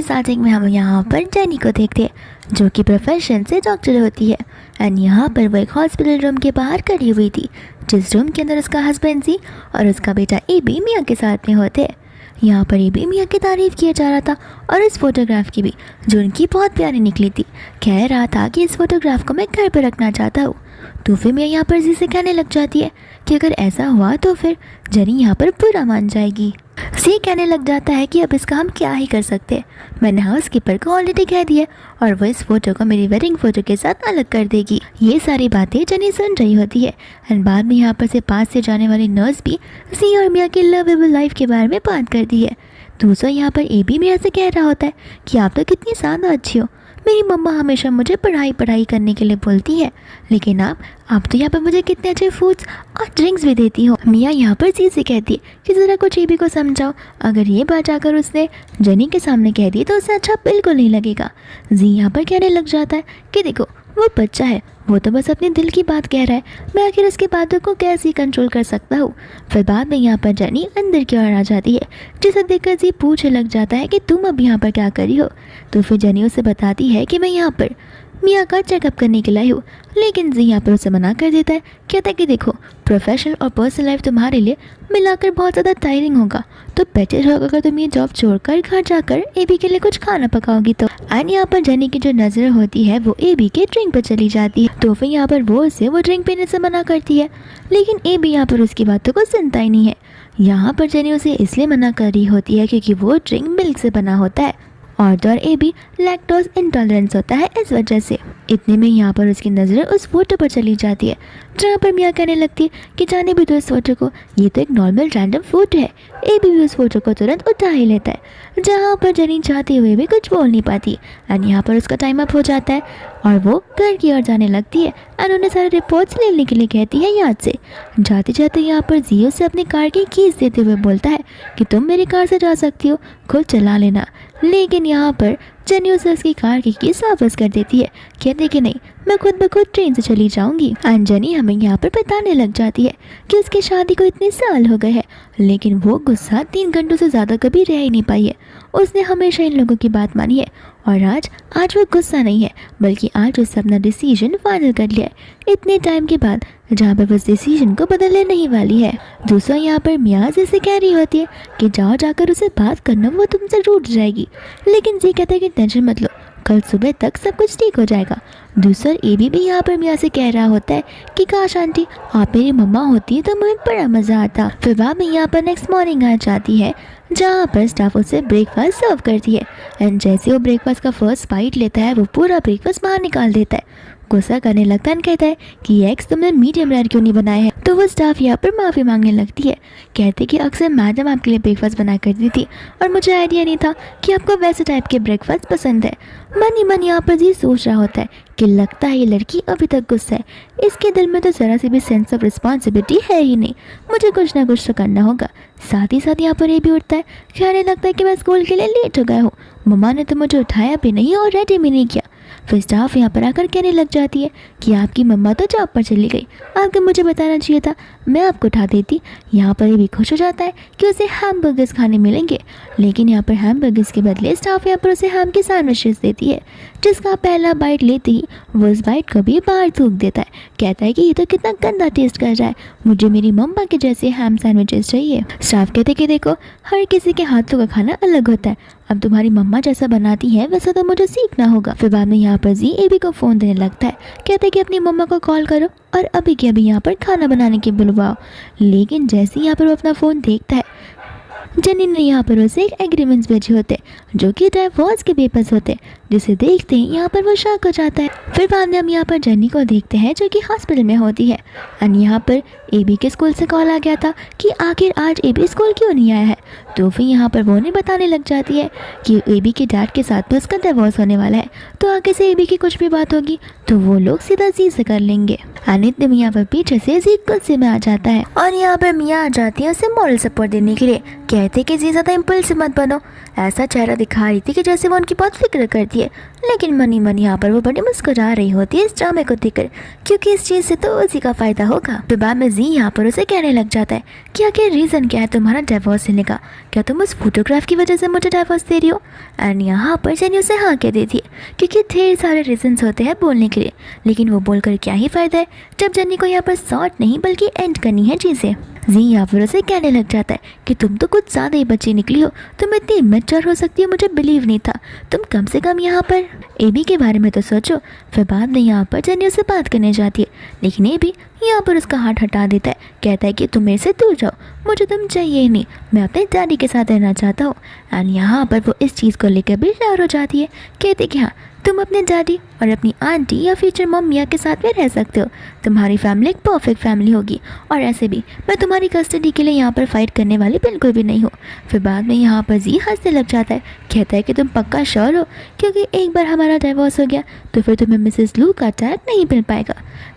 Starting में हम यहाँ पर जेनी को देखते हैं जो कि प्रोफेशन से डॉक्टर होती है। एंड यहाँ पर वो एक हॉस्पिटल रूम के बाहर खड़ी हुई थी जिस रूम के अंदर उसका हस्बैंड जी और उसका बेटा एबी मियाँ के साथ में होते हैं। यहाँ पर एबी मियाँ की तारीफ़ किया जा रहा था और इस फोटोग्राफ की भी जो उनकी बहुत प्यारी निकली थी। कह रहा था कि इस फोटोग्राफ को मैं घर पर रखना चाहता हूँ। तो फिर मैं यहाँ पर जी से कहने लग जाती है कि अगर ऐसा हुआ तो फिर जेनी यहाँ पर बुरा मान जाएगी। सी कहने लग जाता है कि अब इसका हम क्या ही कर सकते हैं, मैंने हाउसकीपर को ऑलरेडी कह दिया और वो इस फोटो को मेरी वेडिंग फोटो के साथ अलग कर देगी। ये सारी बातें जेनी सुन रही होती है एंड बाद में यहाँ पर से पास से जाने वाली नर्स भी सी और मियाँ की लवेबल लाइफ के बारे में बात करती है। दूसरा यहाँ पर एबी मियाँ से कह रहा होता है कि आप तो कितनी ज़्यादा अच्छी हो, मेरी मम्मा हमेशा मुझे पढ़ाई करने के लिए बोलती है, लेकिन आप तो यहाँ पर मुझे कितने अच्छे फूड्स और ड्रिंक्स भी देती हो। मियाँ यहाँ पर जी से कहती है कि ज़रा कुछ एबी को समझाओ, अगर ये बात जाकर उसने जेनी के सामने कह दी तो उसे अच्छा बिल्कुल नहीं लगेगा। जी यहाँ पर कहने लग जाता है कि देखो वो बच्चा है, वो तो बस अपने दिल की बात कह रहा है, मैं आखिर उसकी बातों को कैसे कंट्रोल कर सकता हूँ। फिर बाद में यहाँ पर जेनी अंदर की ओर आ जाती है जिसे देखकर जी पूछने लग जाता है कि तुम अब यहाँ पर क्या करी हो। तो फिर जेनी उसे बताती है कि मैं यहाँ पर मियाँ का चेकअप करने के लिए हूँ, लेकिन जी यहाँ पर उसे मना कर देता है। कहता है कि देखो प्रोफेशनल और पर्सनल लाइफ तुम्हारे लिए मिलाकर बहुत ज़्यादा टायरिंग होगा, तो बेटर होगा अगर तुम ये जॉब छोड़कर घर जाकर एबी के लिए कुछ खाना पकाओगी। तो एंड यहाँ पर जेनी की जो नज़र होती है वो एबी के ड्रिंक पर चली जाती है। तो फिर यहाँ पर वो उसे वो ड्रिंक पीने से मना करती है, लेकिन एबी यहाँ पर उसकी बातों को सुनता ही नहीं है। यहाँ पर जेनी उसे इसलिए मना कर रही होती है क्योंकि वो ड्रिंक मिल्क से बना होता है और एबी लैक्टोज इंटॉलरेंस होता है इस वजह से। इतने में यहाँ पर उसकी नज़र उस फोटो पर चली जाती है जहाँ पर मियाँ कहने लगती है कि जाने भी तो इस फोटो को, ये तो एक नॉर्मल रैंडम फोटो है। एबी भी उस फोटो को तुरंत उठा ही लेता है जहाँ पर जेनी चाहते हुए भी कुछ बोल नहीं पाती एंड यहाँ पर उसका टाइम अप हो जाता है और वो घर की ओर जाने लगती है एंड उन्हें सारे रिपोर्ट्स लेने के लिए कहती है याद से। जाते जाते यहाँ पर जियो से अपनी कार की कीज देते हुए बोलता है कि तुम मेरी कार से जा सकती हो, खुद चला लेना, लेकिन यहाँ पर जेनी उसे उसकी कार की कीज वापस कर देती है। कहते कि नहीं, मैं खुद ब खुद ट्रेन से चली जाऊंगी। एंड जेनी हमें यहाँ पर बताने लग जाती है कि उसकी शादी को इतने साल हो गए हैं, लेकिन वो गुस्सा 3 घंटों से ज़्यादा कभी रह ही नहीं पाई है। उसने हमेशा इन लोगों की बात मानी है और आज वो गुस्सा नहीं है, बल्कि आज उसने अपना डिसीजन फाइनल कर लिया है इतने टाइम के बाद, जहाँ पर उस डिसीजन को बदलने नहीं वाली है। दूसरा यहाँ पर मियाँ जैसे कह रही होती है कि जाओ जाकर उसे बात करना, वो तुमसे रूठ जाएगी, लेकिन जी कहता है कि टेंशन मत लो, कल सुबह तक सब कुछ ठीक हो जाएगा। दूसरा एबी भी यहाँ पर मियाँ से कह रहा होता है कि काश आंटी आप मेरी मम्मा होती तो मुझे बड़ा मज़ा आता। फिर बाद में यहाँ पर नेक्स्ट मॉर्निंग आ जाती है जहाँ पर स्टाफ उसे ब्रेकफास्ट सर्व करती है एंड जैसे वो ब्रेकफास्ट का फर्स्ट बाइट लेता है वो पूरा ब्रेकफास्ट बाहर निकाल देता है। गुस्सा करने लगता है, कहता है कि एग्स तुमने मीडियम रेयर क्यों नहीं बनाए हैं। तो वो स्टाफ यहाँ पर माफ़ी मांगने लगती है, कहते कि अक्सर मैडम आपके लिए ब्रेकफास्ट बना करती थी और मुझे आइडिया नहीं था कि आपको वैसे टाइप के ब्रेकफास्ट पसंद है। मन ही मन यहाँ पर जी सोच रहा होता है कि लगता है ये लड़की अभी तक गुस्सा है, इसके दिल में तो ज़रा सी भी सेंस ऑफ रिस्पॉन्सिबिलिटी है ही नहीं, मुझे कुछ ना कुछ तो करना होगा। साथ ही साथ यहाँ पर ये भी उठता है, कहने लगता है कि मैं स्कूल के लिए लेट हो गया हूँ, मम्मा ने तो मुझे उठाया भी नहीं और रेडी भी नहीं किया। फिर स्टाफ यहाँ पर आकर कहने लग जाती है कि आपकी मम्मा तो जॉब पर चली गई, आपको मुझे बताना चाहिए था, मैं आपको उठा देती। यहाँ पर ये भी खुश हो जाता है कि उसे हैमबर्गर्स खाने मिलेंगे, लेकिन यहाँ पर हैमबर्गर्स के बदले स्टाफ यहाँ पर उसे हैम के सैंडविचेस देती है, जिसका पहला बाइट लेते ही वो उस बाइट को भी बाहर थूक देता है। कहता है कि ये तो कितना गंदा टेस्ट कर रहा है, मुझे मेरी मम्मा के जैसे हैम सैंडविचेस चाहिए। स्टाफ कहते कि देखो हर किसी के हाथों का खाना अलग होता है, अब तुम्हारी मम्मा जैसा बनाती है वैसा तो मुझे सीखना होगा। फिर बाद में यहाँ पर जी एबी को फ़ोन देने लगता है, कहते कि अपनी मम्मा को कॉल करो और अभी के अभी यहाँ पर खाना बनाने के बुलवाओ। लेकिन जैसे ही यहाँ पर वो अपना फ़ोन देखता है, जेनी ने यहाँ पर उसे एक एग्रीमेंट्स भेजे होते जो कि डाइवोर्स के पेपर्स होते, जिसे देखते ही यहाँ पर वो शॉक हो जाता है। फिर बाद में हम यहाँ पर जेनी को देखते हैं जो कि हॉस्पिटल में होती है एंड यहाँ पर एबी के स्कूल से कॉल आ गया था कि आखिर आज एबी स्कूल क्यों नहीं आया है। तो फिर यहाँ पर वो उन्हें बताने लग जाती है कि एबी के डैड के साथ तो उसका डिवोर्स होने वाला है, तो आगे से एबी की कुछ भी बात होगी तो वो लोग सीधा जी से कर लेंगे। अनित मियाँ पर पीछे से जी गुस्से में आ जाता है और यहाँ पर मियाँ आ जाती है उसे मॉरल सपोर्ट देने के लिए, कहते कि जी ज़्यादा इम्पल्सिव मत बनो। ऐसा चेहरा दिखा रही थी कि जैसे वो उनकी बहुत फिक्र करती है। है, लेकिन मनी मनी यहाँ पर वो बड़ी मुस्कुरा रही होती है इस ड्रामे को देखकर, क्योंकि इस चीज़ से तो उसी का फ़ायदा होगा। फिर बाद में जी यहाँ पर उसे कहने लग जाता है कि आखिर रीज़न क्या है तुम्हारा डिवोर्स लेने का, क्या तुम उस फोटोग्राफ की वजह से मुझे डिवोर्स दे रही हो। एंड यहाँ पर जेनी उसे हाँ कह देती है, क्योंकि ढेर सारे रीजंस होते हैं बोलने के लिए, लेकिन वो बोलकर क्या ही फ़ायदा है जब जेनी को यहाँ पर सॉर्ट नहीं बल्कि एंड करनी है चीज़ें। जी यहाँ पर उसे कहने लग जाता है कि तुम तो कुछ ज़्यादा ही बच्ची निकली हो, तुम इतनी मैच्योर हो सकती हो मुझे बिलीव नहीं था, तुम कम से कम यहाँ पर एबी के बारे में तो सोचो। फिर बाद में यहाँ पर जेनी उससे बात करने जाती है, लेकिन एबी यहाँ पर उसका हाथ हटा देता है, कहता है कि तुम मेरे से दूर जाओ, मुझे तुम चाहिए ही नहीं, मैं अपने डैडी के साथ रहना चाहता हूँ। एंड यहाँ पर वो इस चीज़ को लेकर भी तैयार हो जाती है, कहते कि हाँ तुम अपने डैडी और अपनी आंटी या फ्यूचर मॉम मिया के साथ भी रह सकते हो, तुम्हारी फैमिली एक परफेक्ट फैमिली होगी, और ऐसे भी मैं तुम्हारी कस्टडी के लिए यहाँ पर फाइट करने वाली बिल्कुल भी नहीं हूँ। फिर बाद में यहाँ पर जी हंसने लग जाता है, कहता है कि तुम पक्का श्योर हो, क्योंकि एक बार हमारा डिवोर्स हो गया तो फिर तुम्हें मिसेस लू का टैग नहीं मिल पाएगा।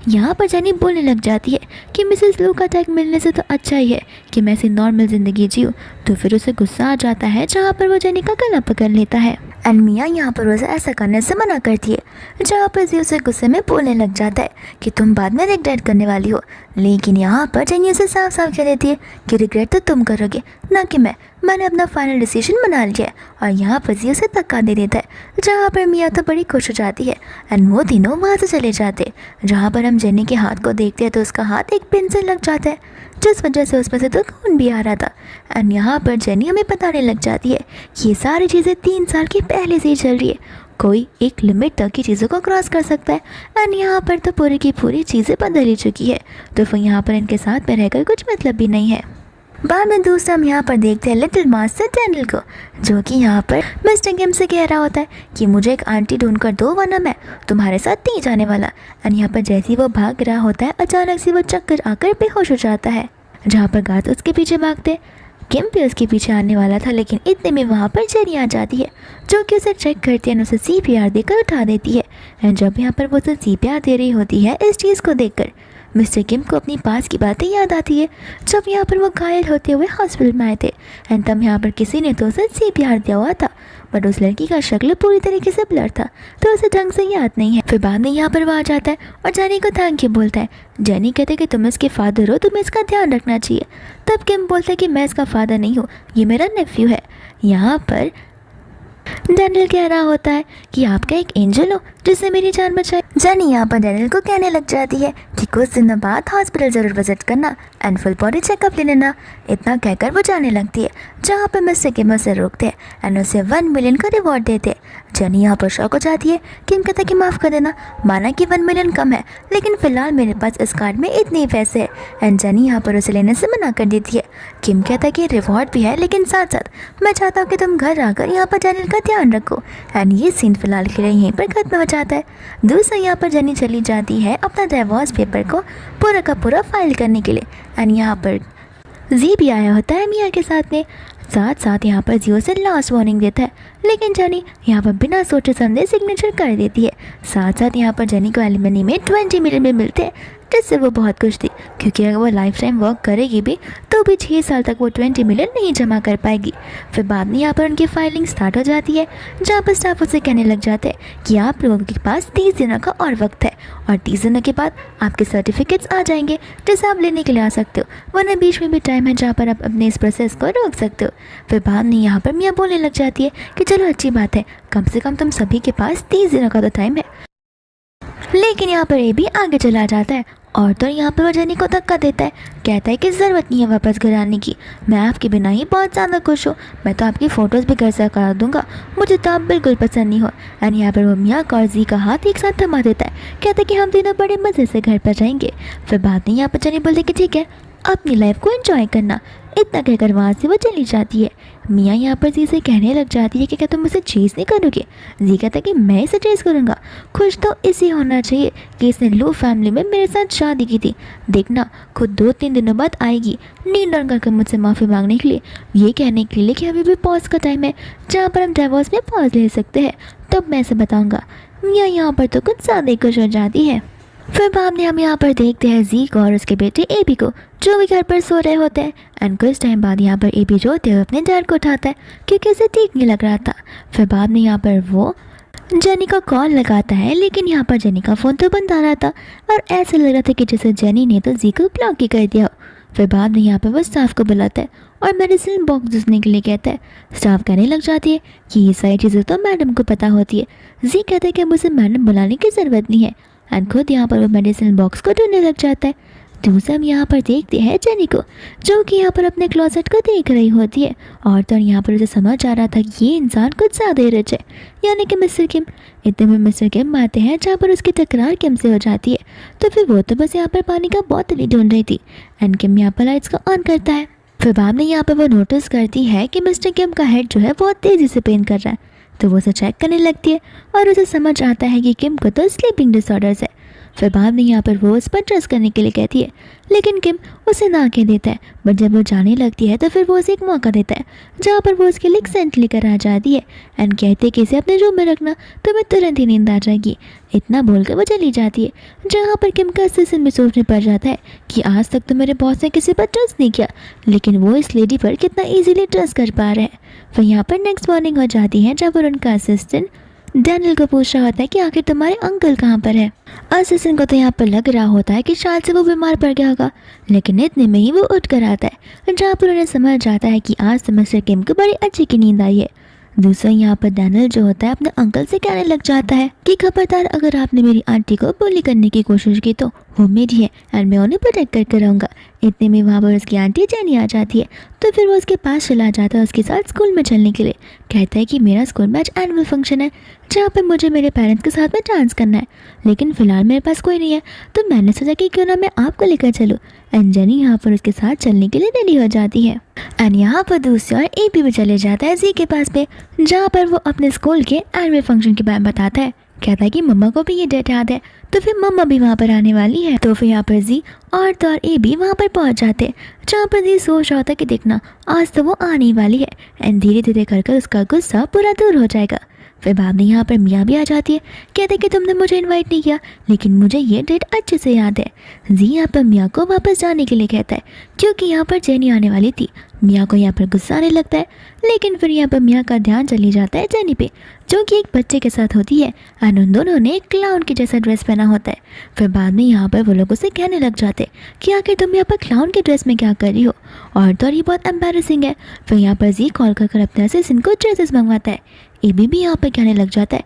यहाँ पर जेनी बोलने लग जाती है कि मिसेस लू का टैग मिलने से तो अच्छा ही है कि मैं ऐसी नॉर्मल ज़िंदगी जीऊँ। तो फिर उसे गुस्सा आ जाता है, जहाँ पर वो जेनी का गला पकड़ लेता है। एंड मिया यहाँ पर उसे ऐसा करने से मना करती है, जहाँ पर जी उसे गुस्से में बोलने लग जाता है कि तुम बाद में रिग्रेट करने वाली हो। लेकिन यहाँ पर जेनी उसे साफ साफ कह देती है कि रिग्रेट तो तुम करोगे ना कि मैंने अपना फाइनल डिसीजन बना लिया है। और यहाँ पर जी उसे धक्का दे देता है, जहाँ पर मिया तो बड़ी खुश हो जाती है। एंड वो तीनों वहाँ से चले जाते हैं। जहाँ पर हम जेनी के हाथ को देखते हैं तो उसका हाथ एक पिन से लग जाता है, जिस वजह से उसमें से तो खून भी आ रहा था। एंड यहाँ पर जेनी हमें बताने लग जाती है कि ये सारी चीज़ें 3 साल के पहले से ही चल रही है, कोई एक लिमिट तक की चीज़ों को क्रॉस कर सकता है। एंड यहाँ पर तो पूरी की पूरी चीज़ें बदल ही चुकी है, तो फिर यहाँ पर इनके साथ में रहकर कुछ मतलब भी नहीं है। बाद में दूसरा हम यहाँ पर देखते हैं लिटिल मास्टर डैनियल को, जो कि यहाँ पर मिस्टर किम से कह रहा होता है कि मुझे एक आंटी ढूंढ कर दो, वरना मैं तुम्हारे साथ नहीं जाने वाला। एंड यहाँ पर जैसे ही वो भाग रहा होता है, अचानक से वो चक्कर आकर बेहोश हो जाता है। जहाँ पर गात उसके पीछे भागते, किम भी उसके पीछे आने वाला था, लेकिन इतने में वहाँ पर जेनी आ जाती है, जो कि उसे चेक करती है और उसे CPR देकर उठा देती है। एंड जब यहाँ पर वो उसे CPR दे रही होती है, इस चीज़ को देखकर मिस्टर किम को अपनी पास की बातें याद आती है, जब यहाँ पर वो घायल होते हुए हॉस्पिटल में आए थे। एंड तब यहाँ पर किसी ने तो उसे CPR दिया हुआ था, बट उस लड़की का शक्ल पूरी तरीके से ब्लर था, तो उसे ढंग से याद नहीं है। फिर बाद में यहाँ पर वो आ जाता है और जेनी को थैंक यू बोलता है। जेनी कहते कि तुम इसके फादर हो, तुम्हें इसका ध्यान रखना चाहिए। तब किम बोलता है कि मैं इसका फादर नहीं हूँ, ये मेरा नेफ्यू है। यहाँ पर डैनियल कह रहा होता है कि आपका एक एंजल हो जिसने मेरी जान बचाई। जेनी यहाँ पर डैनियल को कहने लग जाती है कि कुछ दिनों बाद हॉस्पिटल ज़रूर विजिट करना एंड फुल बॉडी चेकअप ले लेना। इतना कहकर वो जाने लगती है, जहाँ पर मिस्टर किम उसे रोकते हैं एंड उसे 1 मिलियन का रिवॉर्ड देते हैं। जेनी यहाँ पर शॉक हो जाती है। किम कहता है कि माफ़ कर देना, माना कि 1 मिलियन कम है, लेकिन फ़िलहाल मेरे पास इस कार्ड में इतने ही पैसे हैं। एंड जेनी यहाँ पर उसे लेने से मना कर देती है। किम कहता है कि रिवॉर्ड भी है, लेकिन साथ साथ मैं चाहता हूँ कि तुम घर आकर यहाँ पर डैनियल का ध्यान रखो। एंड ये सीन फिलहाल के लिए यहीं पर खत्म हो जाता है। दूसरा यहाँ पर जेनी चली जाती है अपना डिवोर्स पेपर को पूरा का पूरा फाइल करने के लिए। एंड यहाँ पर जी भी आया होता है मिया के साथ में, साथ साथ यहाँ पर जियो से लास्ट वार्निंग देता है, लेकिन जेनी यहाँ पर बिना सोचे समझे सिग्नेचर कर देती है। साथ साथ यहाँ पर जेनी को एलिमनी में 20 मिलियन में मिलते हैं, जिससे वो बहुत खुश थी, क्योंकि अगर वो लाइफ टाइम वर्क करेगी भी तो भी 6 साल तक वो 20 मिलियन नहीं जमा कर पाएगी। फिर बाद में यहाँ पर उनकी फाइलिंग स्टार्ट हो जाती है, जहाँ पर स्टाफ उसे कहने लग जाते हैं कि आप लोगों के पास 30 दिनों का और वक्त है, और 30 दिनों के बाद आपके सर्टिफिकेट्स आ जाएंगे, जिसे आप लेने के लिए आ सकते हो, वरना बीच में भी टाइम है जहाँ पर आप अपने इस प्रोसेस को रोक सकते हो। फिर बाद में यहाँ पर मियाँ बोलने लग जाती है कि चलो अच्छी बात है, कम से कम तुम सभी के पास 30 दिनों का तो टाइम है। लेकिन यहाँ पर ये भी आगे चला जाता है और तो यहाँ पर वो जेनी को धक्का देता है, कहता है कि ज़रूरत नहीं है वापस घर आने की, मैं आपके बिना ही बहुत ज़्यादा खुश हूँ, मैं तो आपकी फ़ोटोज़ भी घर से करा दूँगा, मुझे तो आप बिल्कुल पसंद नहीं हो। एंड यहाँ पर वो मियाँ और जी का हाथ एक साथ थमा देता है, कहता है कि हम तीनों बड़े मज़े से घर पर जाएंगे। फिर बाद में यहाँ पर जेनी बोलती कि ठीक है, अपनी लाइफ को एंजॉय करना। इतना कहकर वहाँ से वो चली जाती है। मियाँ यहाँ पर जी से कहने लग जाती है कि क्या तुम मुझे चेज़ नहीं करोगे। जी कहता है कि मैं इसे चेज़ करूँगा, खुश तो इसी होना चाहिए कि इसने लू फैमिली में मेरे साथ शादी की थी, देखना खुद 2-3 दिनों बाद आएगी नींद डाउन करके मुझसे माफ़ी मांगने के लिए, ये कहने के लिए कि अभी भी पॉज का टाइम है जहाँ पर हम डिवोर्स में पॉज ले सकते हैं, तब मैं इसे बताऊँगा। मियाँ यहाँ पर तो कुछ ज़्यादा ही खुश हो जाती है। फिर बाद में हम यहाँ पर देखते हैं जी को और उसके बेटे एबी को, जो भी घर पर सो रहे होते हैं। एंड कुछ टाइम बाद यहाँ पर एबी रोते हुए अपने डैड को उठाता है, क्योंकि उसे ठीक नहीं लग रहा था। फिर बाद में यहाँ पर वो जेनी को कॉल लगाता है, लेकिन यहाँ पर जेनी का फ़ोन तो बंद आ रहा था और ऐसा लग रहा था कि जैसे जेनी ने तो जी को ब्लॉक ही कर दिया हो। फिर बाद में यहाँ पर वो स्टाफ को बुलाता है और मेडिसिन बॉक्स दूसने के लिए कहता है। स्टाफ कहने लग जाती है कि ये सारी चीज़ें तो मैडम को पता होती है। जी कहते हैं कि अब उसे मैडम बुलाने की ज़रूरत नहीं है एंड खुद यहाँ पर वो मेडिसिन बॉक्स को ढूंढने लग जाता है। दूसरा हम यहाँ पर देखते हैं जेनी को, जो कि यहाँ पर अपने क्लोसेट को देख रही होती है और तो यहाँ पर उसे समझ आ रहा था कि ये इंसान कुछ ज़्यादा ही रिच है, यानी कि मिस्टर किम। इतने में मिस्टर किम आते हैं, जहाँ पर उसकी तकरार किम से हो जाती है। तो फिर वो तो बस यहाँ पर पानी का बोतल ही ढूंढ रही थी एंड किम यहाँ पर लाइट्स को ऑन करता है। फिर बाद में यहाँ पर वो नोटिस करती है कि मिस्टर किम का हेड जो है बहुत तेज़ी से पेन कर रहा है, तो वो उसे चेक करने लगती है और उसे समझ आता है कि किम को तो स्लीपिंग डिसऑर्डर्स है। फिर बाद में यहाँ पर वो उस पर ट्रस्ट करने के लिए कहती है, लेकिन किम उसे ना कह देता है। बट जब वो जाने लगती है तो फिर वो उसे एक मौका देता है, जहाँ पर वो उसके लिए एक सेंट लेकर आ जाती है एंड कहती है कि इसे अपने रूम में रखना, तो मैं तुरंत ही नींद आ जाएगी। इतना बोलकर वो चली जाती है, जहाँ पर किम का असिस्टेंट में सोचने पड़ जाता है कि आज तक तो मेरे बॉस ने किसी पर ट्रस्ट नहीं किया, लेकिन वो इस लेडी पर कितना ईजिली ट्रस्ट कर पा रहे हैं। फिर यहाँ पर नेक्स्ट मॉर्निंग हो जाती है, जहाँ पर उनका असिस्टेंट डैनियल को पूछ रहा होता है कि आखिर तुम्हारे अंकल कहाँ पर है। असिस्टेंट को तो यहाँ पर लग रहा होता है कि शायद से वो बीमार पड़ गया होगा, लेकिन इतने में ही वो उठ कर आता है, जहाँ पर उन्हें समझ जाता है कि आज तो मिस्टर किम को बड़ी अच्छी की नींद आई है। दूसरा यहाँ पर डैनियल जो होता है अपने अंकल से कहने लग जाता है कि खबरदार, अगर आपने मेरी आंटी को बुली करने की कोशिश की तो वो मेरी है एंड मैं उन्हें प्रोटेक्ट करके रहूँगा। इतने में वहाँ पर उसकी आंटी जेनी आ जाती है, तो फिर वो उसके पास चला जाता है उसके साथ स्कूल में चलने के लिए। कहता है कि मेरा स्कूल में आज एनुअल फंक्शन है, जहाँ पर मुझे मेरे पेरेंट्स के साथ में डांस करना है, लेकिन फ़िलहाल मेरे पास कोई नहीं है, तो मैंने सोचा कि क्यों ना मैं आपको लेकर चलूँ। एंड जेनी यहाँ पर उसके साथ चलने के लिए रेडी हो जाती है एंड यहाँ पर दूसरी ओर एपी भी चले जाता है जी के पास पे, जहाँ पर वो अपने स्कूल के एनुअल फंक्शन के बारे में बताता है। कहता है कि मम्मा को भी ये डेट याद है, तो फिर मम्मा भी वहाँ पर आने वाली है। तो फिर यहाँ पर जी और तो और ए भी वहाँ पर पहुँच जाते हैं, जहाँ पर जी सोच रहा था कि देखना आज तो वो आने वाली है एंड धीरे धीरे कर उसका गुस्सा पूरा दूर हो जाएगा। फिर बाद में यहाँ पर मियाँ भी आ जाती है। कहते हैं कि तुमने मुझे इनवाइट नहीं किया, लेकिन मुझे ये डेट अच्छे से याद है। जी यहाँ पर मियाँ को वापस जाने के लिए कहता है, क्योंकि यहाँ पर जेनी आने वाली थी। मियाँ को यहाँ पर गुस्सा आने लगता है, लेकिन फिर यहाँ पर मियाँ का ध्यान चली जाता है जेनी पे, जो कि एक बच्चे के साथ होती है और उन दोनों ने एक क्लाउन के जैसा ड्रेस पहना होता है। फिर बाद में यहाँ पर वो लोग उसे कहने लग जाते हैं कि आखिर तुम यहाँ पर क्लाउन के ड्रेस में क्या कर रही हो, और तो ये बहुत एम्बैरेसिंग है। फिर यहाँ पर जी कॉल कर अपने असिस्टेंट को ड्रेसेस मंगवाता है। एबी भी यहाँ पर कहने लग जाता है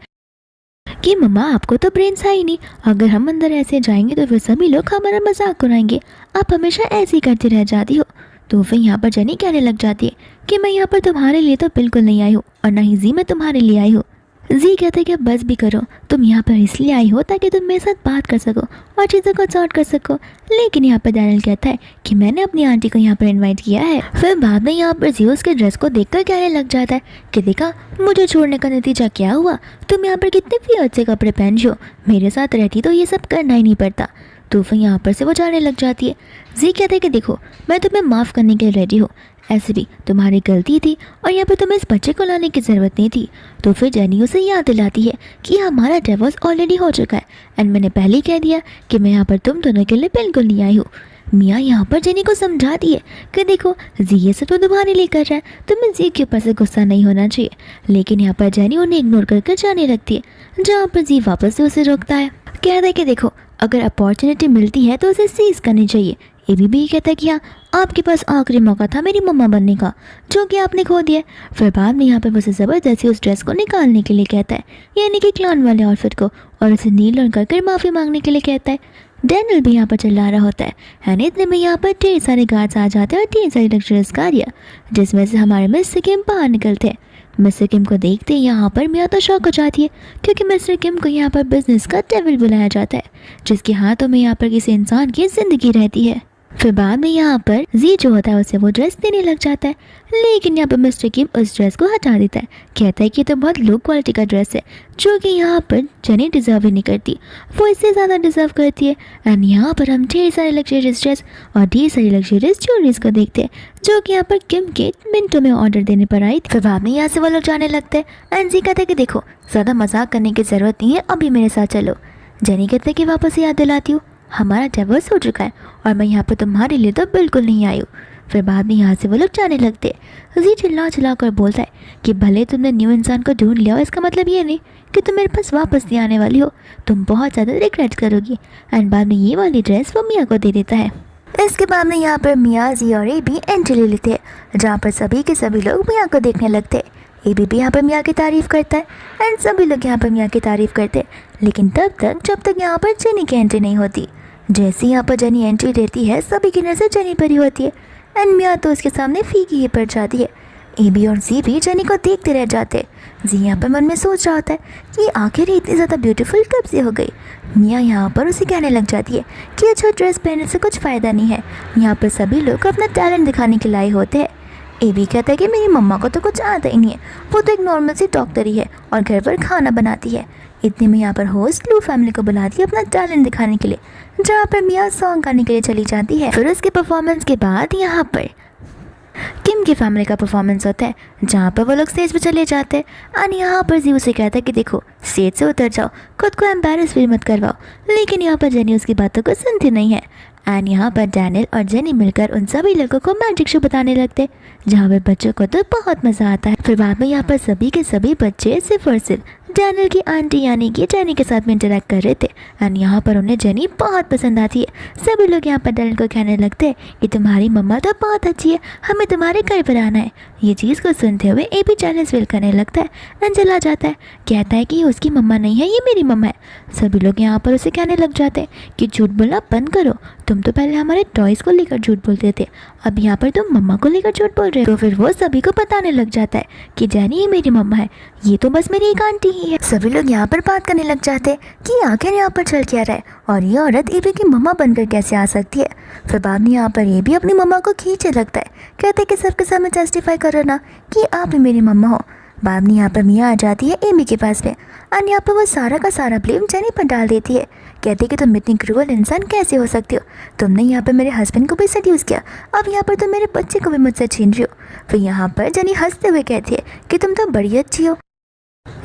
कि मम्मा आपको तो ब्रेन्स है ही नहीं, अगर हम अंदर ऐसे जाएंगे तो फिर सभी लोग हमारा मजाक उड़ाएंगे, आप हमेशा ऐसे ही करती रह जाती हो। तो फिर यहाँ पर जेनी कहने लग जाती है कि मैं यहाँ पर तुम्हारे लिए तो बिल्कुल नहीं आई हूँ, और ना ही जी मैं तुम्हारे लिए आई हूँ। जी कहते हैं कि अब बस भी करो, तुम यहाँ पर इसलिए आई हो ताकि तुम मेरे साथ बात कर सको और चीज़ों को सॉर्ट कर सको। लेकिन यहाँ पर डैनियल कहता है कि मैंने अपनी आंटी को यहाँ पर इनवाइट किया है। फिर बाद में यहाँ पर जी उसके ड्रेस को देखकर कहने लग जाता है कि देखा मुझे छोड़ने का नतीजा क्या हुआ, तुम यहाँ पर कितने फियर से कपड़े पहन हो, मेरे साथ रहती तो ये सब करना ही नहीं पड़ता। तो फिर यहाँ पर से वो जाने लग जाती है। जी कहते हैं कि देखो मैं तुम्हें माफ़ करने के लिए रेडी हूँ, ऐसे भी तुम्हारी गलती थी और यहाँ पर तुम्हें इस बच्चे को लाने की ज़रूरत नहीं थी। तो फिर जेनी उसे याद दिलाती है कि हमारा डिवोर्स ऑलरेडी हो चुका है एंड मैंने पहले ही कह दिया कि मैं यहाँ पर तुम दोनों के लिए बिल्कुल नहीं आई हूँ। मियाँ यहाँ पर जेनी को समझाती है कि देखो जी ये सब तो तुम्हारे लिए कर रहा है, तुम्हें जी के ऊपर से गुस्सा नहीं होना चाहिए। लेकिन यहाँ पर जेनी उन्हें इग्नोर करके जाने लगती है, जहाँ पर जी वापस से उसे रोकता है। कहता है कि देखो अगर अपॉर्चुनिटी मिलती है तो उसे सीज करनी चाहिए। एबी भी कहता है कि हाँ आपके पास आखिरी मौका था मेरी मम्मा बनने का, जो कि आपने खो दिया। फिर बाद में यहाँ पर उसे ज़बरदस्ती उस ड्रेस को निकालने के लिए कहता है, यानी कि क्लाउन वाले आउटफिट को, और उसे नील कर माफ़ी मांगने के लिए कहता है। डैनियल भी यहाँ पर चिल्ला रहा होता है एंड इतने में यहाँ पर ढेर सारे गार्ड्स आ जाते हैं और ढेर सारी लग्जरियस गाड़ियाँ, जिसमें से हमारे मिस्टर किम बाहर निकलते हैं। मिस्टर किम को देखते ही यहाँ पर मियाँ तो शॉक हो जाती है, क्योंकि मिस्टर किम को यहाँ पर बिजनेस का डेविल बुलाया जाता है, जिसके हाथों में यहाँ पर किसी इंसान की ज़िंदगी रहती है। फिर बाद में यहाँ पर जी जो होता है उसे वो ड्रेस देने लग जाता है, लेकिन यहाँ पर मिस्टर किम उस ड्रेस को हटा देता है। कहता है कि तो बहुत लो क्वालिटी का ड्रेस है, जो कि यहाँ पर जेनी डिज़र्व ही नहीं करती, वो इससे ज़्यादा डिज़र्व करती है। एंड यहाँ पर हम ढेर सारे लग्जरियस ड्रेस और ढेर सारी लग्जरियस ज्वेलरीज को देखते हैं, जो कि यहाँ पर किम के मिनटों में ऑर्डर देने पर आई। फिर बाद में यहाँ से वो लोग जाने लगते हैं एंड जी कहते हैं कि देखो ज़्यादा मजाक करने की ज़रूरत नहीं है, अभी मेरे साथ चलो। जेनी कहते हैं कि वापस याद दिलाती हूँ हमारा डिवोर्स हो चुका है और मैं यहाँ पर तुम्हारे लिए तो बिल्कुल नहीं आई हूँ। फिर बाद में यहाँ से वो लोग जाने लगते। जी चिल्ला चिल्ला कर बोलता है कि भले तुमने न्यू इंसान को ढूंढ लिया हो, इसका मतलब ये नहीं कि तुम मेरे पास वापस नहीं आने वाली हो, तुम बहुत ज़्यादा रिग्रेट करोगी। एंड बाद में ये वाली ड्रेस वो मिया को दे देता है। इसके बाद में यहाँ पर मिया, जी और एबी एंट्री ले लेते हैं, जहाँ पर सभी के सभी लोग मिया को देखने लगते हैं। एबी भी यहाँ पर मिया की तारीफ़ करता है एंड सभी लोग यहाँ पर मिया की तारीफ़ करते हैं, लेकिन तब तक जब तक यहाँ पर जेनी की एंट्री नहीं होती। जैसे यहाँ पर जेनी एंट्री देती है, सभी की नज़र जेनी पर ही होती है एंड मिया तो उसके सामने फीकी ही पड़ जाती है। एबी और जी भी जेनी को देखते रह जाते। जी यहाँ पर मन में सोच रहा होता है कि आखिर ये इतनी ज़्यादा ब्यूटीफुल कब से हो गई। मिया यहाँ पर उसे कहने लग जाती है कि अच्छा ड्रेस पहनने से कुछ फ़ायदा नहीं है, यहाँ पर सभी लोग अपना टैलेंट दिखाने के लाए होते हैं। एबी कहता है कि मेरी मम्मा को तो कुछ आता ही नहीं है, वो तो एक नॉर्मल सी डॉक्टर ही है और घर पर खाना बनाती है। इतने में यहाँ पर होस्ट लू फैमिली को बुलाती है अपना टैलेंट दिखाने के लिए, जहाँ पर मिया सॉन्ग गाने के लिए चली जाती है। फिर उसके परफॉर्मेंस के बाद यहाँ पर किम की फैमिली का परफॉर्मेंस होता है, जहाँ पर वो लोग स्टेज पे चले जाते हैं एंड यहाँ पर जी उसे कहता है कि देखो स्टेज से उतर जाओ, खुद को एम्बैरेस फील मत करवाओ। लेकिन यहाँ पर जेनी उसकी बातों को सुनती नहीं है एंड यहाँ पर डैनियल और जेनी मिलकर उन सभी लोगों को मैजिक शो बताने लगते, जहाँ पर बच्चों को तो बहुत मज़ा आता है। फिर बाद में यहाँ पर सभी के सभी बच्चे सिर्फ और सिर्फ डैनियल की आंटी यानी कि जेनी के साथ में इंटरेक्ट कर रहे थे एंड यहाँ पर उन्हें जेनी बहुत पसंद आती है। सभी लोग यहाँ पर डैनियल को कहने लगते हैं कि तुम्हारी मम्मा तो बहुत अच्छी है, हमें तुम्हारे घर पर आना है। ये चीज़ को सुनते हुए एबी जेलस फील करने लगता है एंड चला जाता है, कहता है कि ये उसकी मम्मा नहीं है, ये मेरी मम्मा है। सभी लोग यहाँ पर उसे कहने लग जाते हैं कि झूठ बोलना बंद करो, तुम तो पहले हमारे टॉयज़ को लेकर झूठ बोलते थे, अब यहाँ पर तुम मम्मा को लेकर झूठ बोल रहे हो। तो फिर वो सभी को बताने लग जाता है कि जेनी ये मेरी मम्मा है, ये तो बस मेरी एक आंटी ही है। सभी लोग यहाँ पर बात करने लग जाते कि आखिर यहाँ पर चल क्या रहा है और ये औरत एबी की मम्मा बनकर कैसे आ सकती है। फिर बाद में यहाँ पर एबी अपनी मम्मा को खींचे लगता है, कहते कि सबके सामने जस्टिफाई करो ना कि आप ही मेरी मम्मा हो। बाद में यहाँ पर मिया आ जाती है एबी के पास में और यहाँ पर वो सारा का सारा ब्लेम जेनी पर डाल देती है, कहते कि तुम इतनी क्रूअल इंसान कैसे हो सकती हो, तुमने यहाँ पर मेरे हस्बैंड को भी सेड्यूस किया, अब यहाँ पर तुम मेरे बच्चे को भी मुझसे छीन रही हो। फिर यहाँ पर जेनी हंसते हुए कहती है कि तुम तो बड़ी अच्छी हो।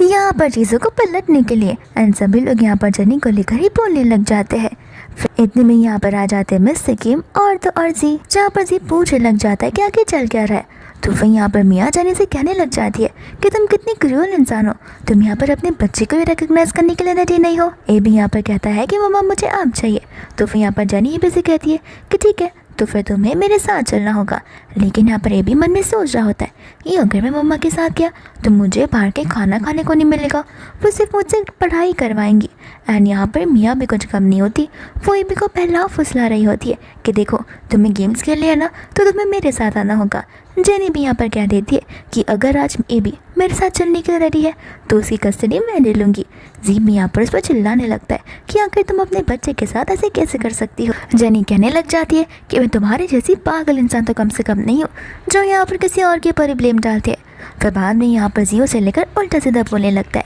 यहाँ पर चीज़ों को पलटने के लिए एंड सभी लोग यहाँ पर जेनी को लेकर ही बोलने लग जाते हैं। फिर इतने में यहाँ पर आ जाते हैं मिस किम और तो और जी, जहाँ पर जी पूछने लग जाता है कि आगे चल क्या रहा है। तो फिर यहाँ पर मिया जेनी से कहने लग जाती है कि तुम कितनी क्रूअल इंसान हो, तुम यहाँ पर अपने बच्चे को भी रिकग्नाइज करने के लिए रेडी नहीं हो। एबी यहाँ पर कहता है कि मम्मा मुझे आप चाहिए। तो फिर यहाँ पर जेनी एबी से कहती है कि ठीक है, तो फिर तुम्हें मेरे साथ चलना होगा। लेकिन यहाँ पर एबी मन में सोच रहा होता है कि अगर मैं मम्मा के साथ गया तो मुझे बाहर के खाना खाने को नहीं मिलेगा, वो सिर्फ मुझसे पढ़ाई करवाएंगी। एंड यहाँ पर मिया भी कुछ कम नहीं होती, वो एबी को पहला फुसला रही होती है कि देखो तुम्हें गेम्स खेलने है ना तो तुम्हें मेरे साथ आना होगा। जेनी भी यहाँ पर कह देती है कि अगर आज एबी मेरे साथ चलने के लिए रेडी है तो उसकी कस्टडी मैं ले लूँगी। जी भी यहाँ पर उस पर चिल्लाने लगता है कि आखिर तुम अपने बच्चे के साथ ऐसे कैसे कर सकती हो। जेनी कहने लग जाती है कि मैं तुम्हारे जैसी पागल इंसान तो कम से कम नहीं हूँ जो यहाँ पर किसी और के ऊपर ब्लेम डालते हैं। फिर बाद में यहाँ पर जियो से लेकर उल्टा सीधा बोलने लगता है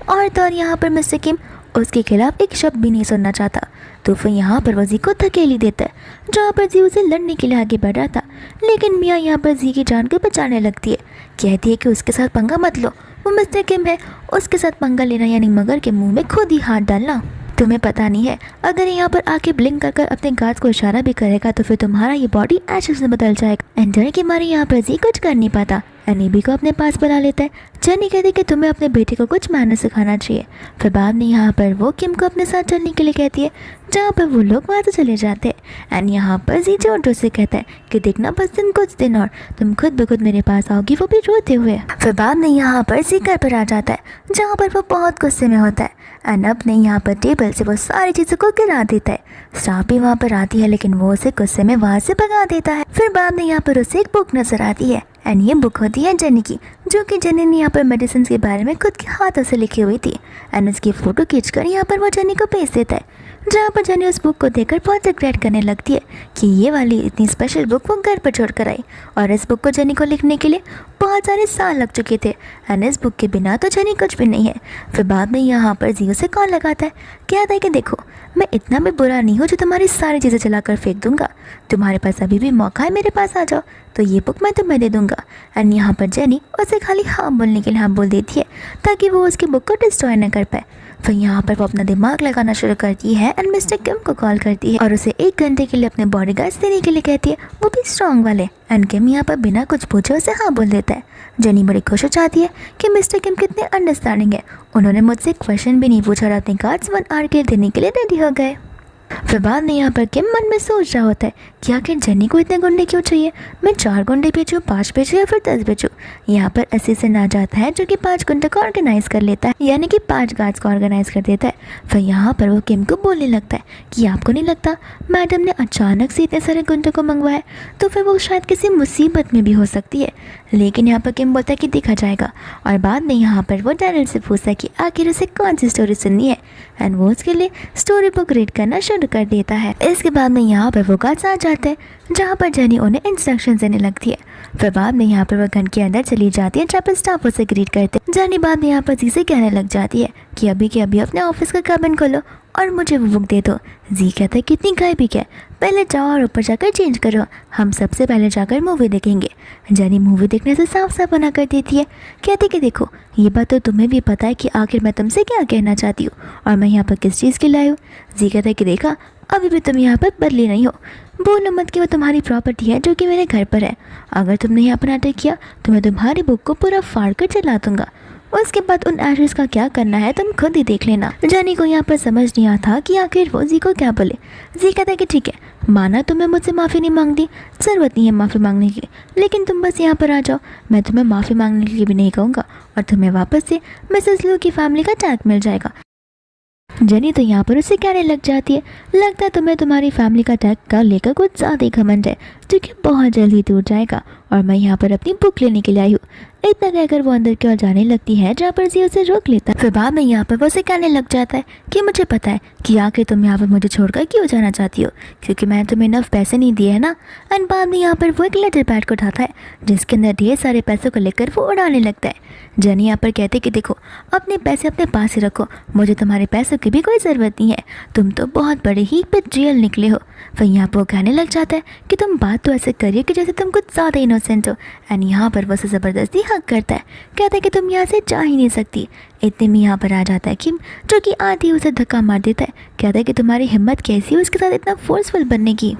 और तो और यहाँ पर मिस्टर किम उसके खिलाफ एक शब्द भी नहीं सुनना चाहता। तो फिर यहाँ पर वो जी को धकेली देता है, जहाँ पर जी उसे लड़ने के लिए आगे बढ़ रहा था। लेकिन मिया यहाँ पर जी की जान को बचाने लगती है, कहती है कि उसके साथ पंगा मत लो, वो मिस्टर किम है, उसके साथ पंगा लेना यानी मगर के मुंह में खुद ही हाथ डालना। तुम्हें पता नहीं है अगर यहाँ पर आके ब्लिंक कर अपने गार्ड्स को इशारा भी करेगा तो फिर तुम्हारा ये बॉडी एशेस में बदल जाएगा। एंड डर के मारे यहाँ पर जी कुछ कर नहीं पाता, एबी को अपने पास बुला लेता है। जेनी कहती कि तुम्हें अपने बेटे को कुछ मैनर्स सिखाना चाहिए। फिर बाद में यहाँ पर वो किम को अपने साथ चलने के लिए कहती है, जहाँ पर वो लोग वहाँ से चले जाते हैं। एंड यहाँ पर जी जोटो से कहता है कि देखना बस कुछ दिन और तुम खुद ब खुद मेरे पास आओगी, वो भी रोते हुए। फिर बाद में यहाँ पर जी घर पर आ जाता है, जहाँ पर वो बहुत गुस्से में होता है एंड अपने यहाँ पर टेबल से वो सारी चीज़ों को गिरा देता है। स्टाफ भी वहाँ पर आती है लेकिन वो उसे गुस्से में वहाँ से भगा देता है। फिर बाद में यहाँ पर उसे एक बुक नजर आती है एंड ये बुक होती है जेनी की, जो कि जेनी ने यहाँ पर मेडिसिन के बारे में खुद के हाथों से लिखी हुई थी। एंड उसकी फ़ोटो खींचकर यहाँ पर वो जेनी को भेज देता है, जहाँ पर जेनी उस बुक को देखकर बहुत रिग्रेट करने लगती है कि ये वाली इतनी स्पेशल बुक वो घर पर छोड़ कर आई और इस बुक को जेनी को लिखने के लिए बहुत सारे साल लग चुके थे एंड इस बुक के बिना तो जेनी कुछ भी नहीं है। फिर बाद में यहाँ पर जियो से कॉल लगाता है, कहता है कि देखो मैं इतना भी बुरा नहीं हूँ जो तुम्हारी सारी चीज़ें चलाकर फेंक दूंगा, तुम्हारे पास अभी भी मौका है, मेरे पास आ जाओ तो ये बुक मैं तुम्हें दे दूंगा। एंड यहाँ पर जेनी उसे खाली हाँ बोलने के लिए हाँ बोल देती है ताकि वो उसकी बुक को डिस्ट्रॉय न कर पाए। फिर यहाँ पर वो अपना दिमाग लगाना शुरू करती है एंड मिस्टर किम को कॉल करती है और उसे 1 घंटे के लिए अपने बॉडीगार्ड्स देने के लिए कहती है, वो भी स्ट्रॉन्ग वाले। एंड किम यहाँ पर बिना कुछ पूछे उसे हाँ बोल देता है। जेनी बड़ी खुश हो जाती है कि मिस्टर किम कितने अंडरस्टैंडिंग है, उन्होंने मुझसे क्वेश्चन भी नहीं पूछा और अपने कार्ड्स 1 आवर के लिए देने के लिए रेडी हो गए। फिर बाद में यहाँ पर किम मन में सोच रहा होता है कि आखिर जेनी को इतने गुंडे क्यों चाहिए, मैं 4 गुंडे भेजूँ, 5 भेजूँ या फिर 10 भेजूँ। यहाँ पर असिस्टेंट आ जाता है जो कि 5 गुंडे को ऑर्गेनाइज कर लेता है, यानी कि 5 गार्ड्स को ऑर्गेनाइज कर देता है। फिर यहाँ पर वो किम को बोलने लगता है कि आपको नहीं लगता मैडम ने अचानक से इतने सारे गुंडों को मंगवाया, तो फिर वो शायद किसी मुसीबत में भी हो सकती है। लेकिन यहाँ पर किम बोलता है कि देखा जाएगा। और बाद में यहाँ पर वो डैनियल से पूछता है कि आखिर उसे कौन सी स्टोरी सुननी है एंड वो उसके लिए स्टोरी बुक रीड करना शुरू कर देता है। इसके बाद में यहाँ पर वो गार्ड्स आ जाते हैं जहाँ पर जेनी उन्हें इंस्ट्रक्शन देने लगती है। फिर बाद में यहाँ पर वो घन के अंदर चली जाती है जहाँ पर स्टाफ उसे ग्रीट करते हैं। जेनी बाद में यहाँ पर जी से कहने लग जाती है कि अभी के अभी अपने ऑफिस का कैबिन खोलो और मुझे वो बुक दे दो। जी कहता है कितनी गायबी क्या, पहले जाओ और ऊपर जाकर चेंज करो, हम सबसे पहले जाकर मूवी देखेंगे। जेनी मूवी देखने से साफ साफ मना कर देती है, कहती कि देखो ये बात तो तुम्हें भी पता है कि आखिर मैं तुमसे क्या कहना चाहती हूँ और मैं यहाँ पर किस चीज़ के लिए आई हूँ। जी कहता है कि देखा अभी भी तुम यहाँ पर बदली नहीं हो, बोलो मत कि वो तुम्हारी प्रॉपर्टी है जो कि मेरे घर पर है, अगर तुमने यहाँ पर नाटक किया तो मैं तुम्हारी बुक को पूरा फाड़ कर चला दूंगा। उसके बाद उन एड्रेस का क्या करना है तुम खुद ही देख लेना। जेनी को यहाँ पर समझ नहीं आता कि आखिर वो जी को क्या बोले। जी कहता है कि ठीक है, माना तुम्हें मुझसे माफ़ी नहीं मांगती, ज़रूरत नहीं है माफ़ी मांगने की, लेकिन तुम बस यहाँ पर आ जाओ, मैं तुम्हें माफ़ी मांगने के लिए भी नहीं कहूँगा और तुम्हें वापस से मिसेस लू की फैमिली का टैग मिल जाएगा। जेनी तो यहाँ पर उसे कहने लग जाती है, लगता है तुम्हें तुम्हारी फैमिली का टैग का लेकर कुछ ज़्यादा ही घमंड है जो कि बहुत जल्दी टूट जाएगा और मैं यहाँ पर अपनी बुक लेने के लिए आई हूँ। इतना कहकर वो अंदर की ओर जाने लगती है जहाँ पर जी उसे रोक लेता है। फिर बाद में यहाँ पर वो उसे कहने लग जाता है कि मुझे पता है कि आखिर तुम यहाँ पर मुझे छोड़कर क्यों जाना चाहती हो, क्योंकि मैंने तुम्हें इनफ पैसे नहीं दिए है ना। एंड बाद में यहाँ पर वो एक लेटर पैड को उठाता है जिसके अंदर ढेर सारे पैसों को लेकर वो उड़ाने लगता है। जेनी यहाँ पर कहते कि देखो अपने पैसे अपने पास ही रखो, मुझे तुम्हारे पैसों की भी कोई ज़रूरत नहीं है, तुम तो बहुत बड़े ही बेट्रियल निकले हो। फिर यहाँ पर वो कहने लग जाता है कि तुम बात तो ऐसे करिए कि जैसे तुम कुछ ज़्यादा इनोसेंट हो। एंड यहाँ पर वो उसे ज़बरदस्ती हक करता है, कहता है कि तुम यहाँ से जा ही नहीं सकती। इतने में यहाँ पर आ जाता है किम जो कि आधी उसे धक्का मार देता है, कहता है कि तुम्हारी हिम्मत कैसी है उसके साथ इतना फोर्सफुल बनने की।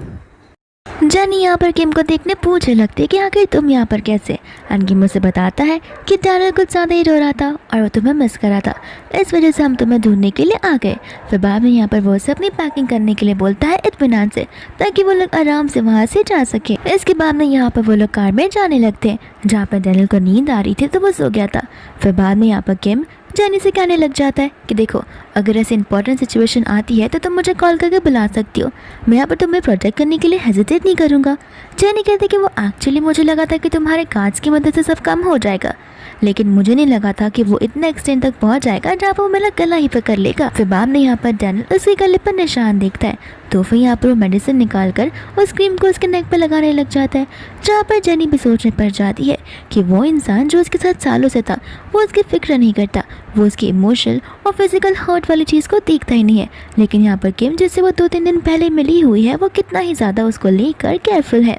जेनी यहाँ पर किम को देखने पूछने लगती है कि आखिर तुम यहाँ पर कैसे। एंड किम उसे बताता है कि डैनियल कुछ ज़्यादा ही रो रहा था और वो तुम्हें मिस कर रहा था, इस वजह से हम तुम्हें ढूंढने के लिए आ गए। फिर बाद में यहाँ पर वो उसे अपनी पैकिंग करने के लिए बोलता है इत्मीनान से, ताकि वो लोग आराम से वहाँ से जा सके। इसके बाद में यहाँ पर वो लोग कार में जाने लगते हैं जहाँ पर डैनियल को नींद आ रही थी तो वो सो गया था। फिर बाद में यहाँ पर किम जेनी से कहने लग जाता है कि देखो अगर ऐसी इंपॉर्टेंट सिचुएशन आती है तो तुम मुझे कॉल करके बुला सकती हो, मैं यहाँ पर तुम्हें प्रोटेक्ट करने के लिए हेजिटेट नहीं करूँगा। जेनी कहती कि वो एक्चुअली मुझे लगा था कि तुम्हारे कार्ड्स की मदद से सब काम हो जाएगा, लेकिन मुझे नहीं लगा था कि वो इतना एक्सटेंड तक पहुंच जाएगा जहाँ पर वो मेरा गला ही पकड़ लेगा। फिर बाद में यहाँ पर डैनियल उसके गले पर निशान देखता है तो फिर यहाँ पर वो मेडिसिन निकाल कर उस क्रीम को उसके नेक पर लगाने लग जाता है, जहाँ पर जेनी भी सोचने पड़ जाती है कि वो इंसान जो उसके साथ सालों से था वो उसकी फिक्र नहीं करता, वो उसकी इमोशनल और फिजिकल हर्ट वाली चीज़ को देखता ही नहीं है। लेकिन यहाँ पर किम जिससे वो 2-3 दिन पहले मिली हुई है वो कितना ही ज़्यादा उसको लेकर केयरफुल है।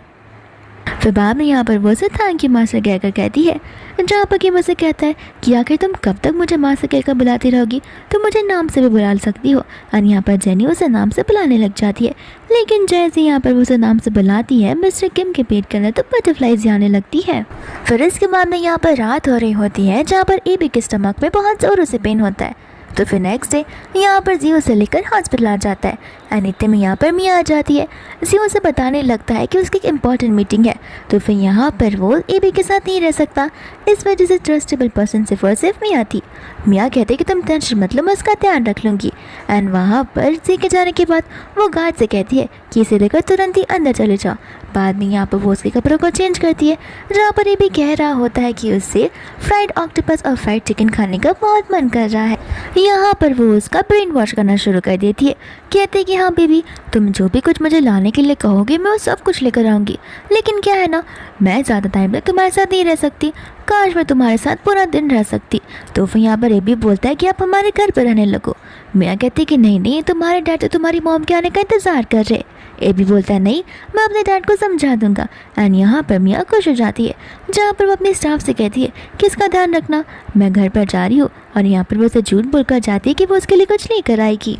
फिर बाद में यहाँ पर वो उसे थैंक यू मास्टर कहकर कहती है, जहाँ पर किम उसे कहता है कि आखिर तुम कब तक मुझे मास्टर कहकर बुलाती रहोगी, तुम मुझे नाम से भी बुला सकती हो। और यहाँ पर जेनी उसे नाम से बुलाने लग जाती है, लेकिन जैसे यहाँ पर वो उसे नाम से बुलाती है मिस्टर किम के पेट के अंदर तो बटरफ्लाइज आने लगती है। फिर इसके बाद में यहाँ पर रात हो रही होती है जहाँ पर एबी के स्टमक में बहुत ज़ोरों से पेन होता है। तो फिर नेक्स्ट डे यहाँ पर जियो से लेकर हॉस्पिटल आ जाता है। अनित्य में यहाँ पर मिया आ जाती है, जियो से बताने लगता है कि उसकी एक इम्पॉर्टेंट मीटिंग है, तो फिर यहाँ पर वो एबी के साथ नहीं रह सकता, इस वजह से ट्रस्टेबल पर्सन सिर्फ और सिर्फ मिया थी। मिया कहते कि तुम टेंशन मत लो, मैं उसका ध्यान रख लूँगी। एंड वहाँ पर जी के जाने के बाद वो गार्ड से कहती है कि इसे लेकर तुरंत ही अंदर चले जाओ। बाद में यहाँ पर वो उसके कपड़ों को चेंज करती है, जहाँ पर ये भी कह रहा होता है कि उससे फ्राइड ऑक्टोपस और फ्राइड चिकन खाने का बहुत मन कर रहा है। यहाँ पर वो उसका ब्रेन वॉश करना शुरू कर देती है, कहते कि हाँ बेबी तुम जो भी कुछ मुझे लाने के लिए कहोगे मैं वो सब कुछ लेकर आऊँगी, लेकिन क्या है ना मैं ज़्यादा टाइम तक तुम्हारे साथ नहीं रह सकती, काश मैं तुम्हारे साथ पूरा दिन रह सकती। तो फिर यहाँ पर ये भी बोलता है कि आप हमारे घर पर रहने लगो। मियाँ कहती कि नहीं नहीं तुम्हारे डैड तो तुम्हारी मॉम के आने का इंतज़ार कर रहे। एबी बोलता है नहीं, मैं अपने डैड को समझा दूंगा। एंड यहाँ पर मिया खुश हो जाती है, जहाँ पर वो अपने स्टाफ से कहती है कि इसका ध्यान रखना, मैं घर पर जा रही हूँ। और यहाँ पर वो उसे झूठ बोलकर जाती है कि वो उसके लिए कुछ नहीं कराएगी।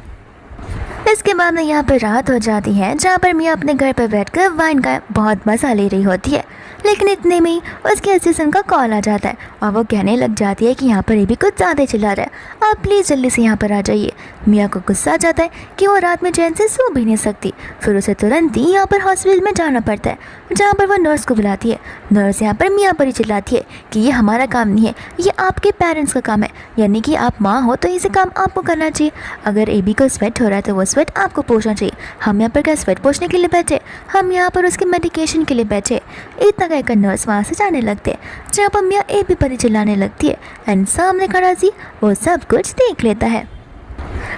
इसके बाद में यहाँ पर रात हो जाती है, जहाँ पर मिया अपने घर पर बैठकर वाइन का बहुत मज़ा ले रही होती है। लेकिन इतने में ही उसके असिस्टेंट का कॉल आ जाता है और वो कहने लग जाती है कि यहाँ पर एबी कुछ ज़्यादा चिल्ला रहा है, आप प्लीज़ जल्दी से यहाँ पर आ जाइए। मिया को गुस्सा आ जाता है कि वो रात में चैन से सो भी नहीं सकती। फिर उसे तुरंत ही यहाँ पर हॉस्पिटल में जाना पड़ता है, जहाँ पर वह नर्स को बुलाती है। नर्स यहाँ पर मिया पर ही चिल्लाती है कि ये हमारा काम नहीं है, ये आपके पेरेंट्स का काम है, यानी कि आप माँ हो तो इसे काम आपको करना चाहिए। अगर एबी को स्वेट हो रहा है तो वो स्वेट आपको पोछना चाहिए। हम यहाँ पर क्या स्वेट पोछने के लिए बैठे, हम यहाँ पर उसके मेडिकेशन के लिए बैठे। इतना कहकर नर्स वहाँ से जाने लगते हैं, जहाँ पर मिया एबी पर ही चिल्लाने लगती है। एंड सामने खड़ा जी वो सब कुछ देख लेता है।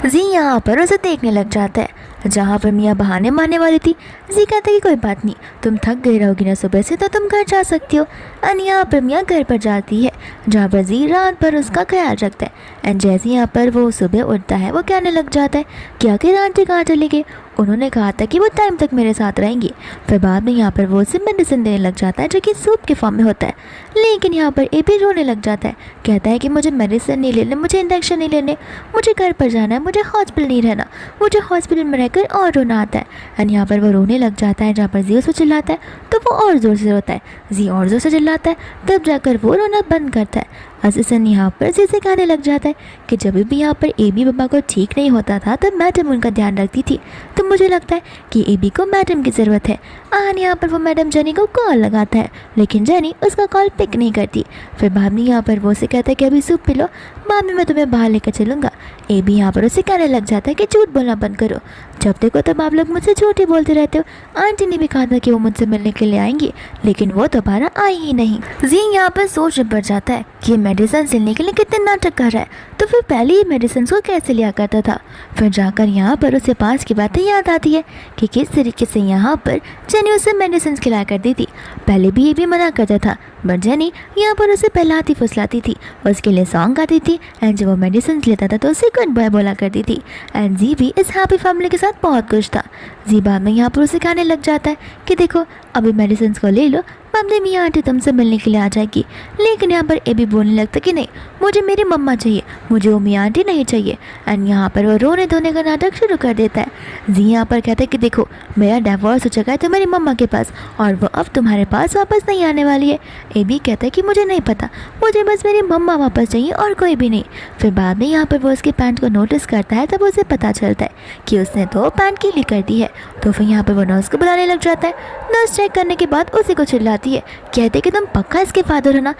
जी यहाँ पर उसे देखने लग जाता है, जहाँ पर मिया बहाने मारने वाली थी। जी कहता है कि कोई बात नहीं, तुम थक गई रहोगी ना सुबह से, तो तुम घर जा सकती हो। एंड यहाँ पर मिया घर पर जाती है, जहाँ पर जी रात भर उसका ख्याल रखता है। एंड जैसे यहाँ पर वो सुबह उठता है, वो कहने लग जाता है कि आखिर आंटी कहाँ चली गई, उन्होंने कहा था कि वो टाइम तक मेरे साथ रहेंगी। फिर बाद में यहाँ पर वो उसे मेडिसिन देने लग जाता है, जो कि सूप के फॉर्म में होता है। लेकिन यहाँ पर एबी रोने लग जाता है, कहता है कि मुझे मेडिसिन नहीं लेने, मुझे इंजेक्शन नहीं लेने, मुझे घर पर जाना है, मुझे हॉस्पिटल नहीं रहना, मुझे हॉस्पिटल में रहकर और रोना आता है। एंड यहाँ पर वो रोने लग जाता है, जहाँ पर जी उसको चिल्लाता है तो वो और ज़ोर से रोता है। जी और ज़ोर से चिल्लाता है, तब जाकर वो रोना बंद करता है। असिस्टेंट यहाँ पर जी से कहने लग जाता है कि जब भी यहाँ पर एबी पापा को ठीक नहीं होता था तब मैडम उनका ध्यान रखती थी, तो मुझे लगता है कि एबी को मैडम की ज़रूरत है। एंड यहाँ पर वो मैडम जेनी को कॉल लगाता है, लेकिन जेनी उसका कॉल पिक नहीं करती। फिर बाद में यहाँ पर वो उसे कहता है कि अभी सूप पी लो, बाद में मैं तुम्हें बाहर लेकर चलूँगा। एबी यहाँ पर उसे कहने लग जाता है कि झूठ बोलना बंद करो, जब देखो तब आप लोग मुझसे झूठ ही बोलते रहते हो। आंटी ने भी कहा था कि वो मुझसे मिलने के लिए आएंगी, लेकिन वो दोबारा आई ही नहीं। जी यहाँ पर सोच में पड़ जाता है कि ये मेडिसिन लेने के लिए कितने नाटक कर रहा है, तो फिर पहले ही मेडिसिन को कैसे लिया करता था। फिर जाकर यहाँ पर उसे पास की बातें याद आती है कि किस तरीके से यहाँ पर जेनी उसे मेडिसिन खिलाया करती थी। पहले भी ये भी मना करता था, बट जेनी यहाँ पर उसे पहलाती फुसलाती थी, उसके लिए सॉन्ग गाती थी। एंड जब वो मेडिसिन लेता था तो उसे गुड बाय बोला करती थी। एंड जी भी इस हैप्पी फैमिली के साथ बहुत खुश था। जी बाद में यहाँ पर उसे कहने लग जाता है कि देखो अभी मेडिसिन को ले लो, बाद में मियाँ आंटी तुमसे मिलने के लिए आ जाएगी। लेकिन यहाँ पर एबी बोलने लगता कि नहीं, मुझे मेरी मम्मा चाहिए, मुझे वो मियाँ आंटी नहीं चाहिए। एंड यहाँ पर वो रोने धोने का नाटक शुरू कर देता है। जी यहाँ पर कहता है कि देखो मेरा डिवोर्स हो चुका है तुम्हारी मम्मा के पास, और वो अब तुम्हारे पास वापस नहीं आने वाली है। एबी कहता है कि मुझे नहीं पता, मुझे बस मेरी मम्मा वापस चाहिए और कोई भी नहीं। फिर बाद में यहाँ पर वो उसके पैंट को नोटिस करता है, तब उसे पता चलता है कि उसने तो पैंट गीली कर दी है। तो फिर यहाँ पर वो नर्स को बुलाने लग जाता है। नर्स चेक करने के बाद उसी को चिल्लाती है, कहते कि तुम पक्का इसके फादर हो ना,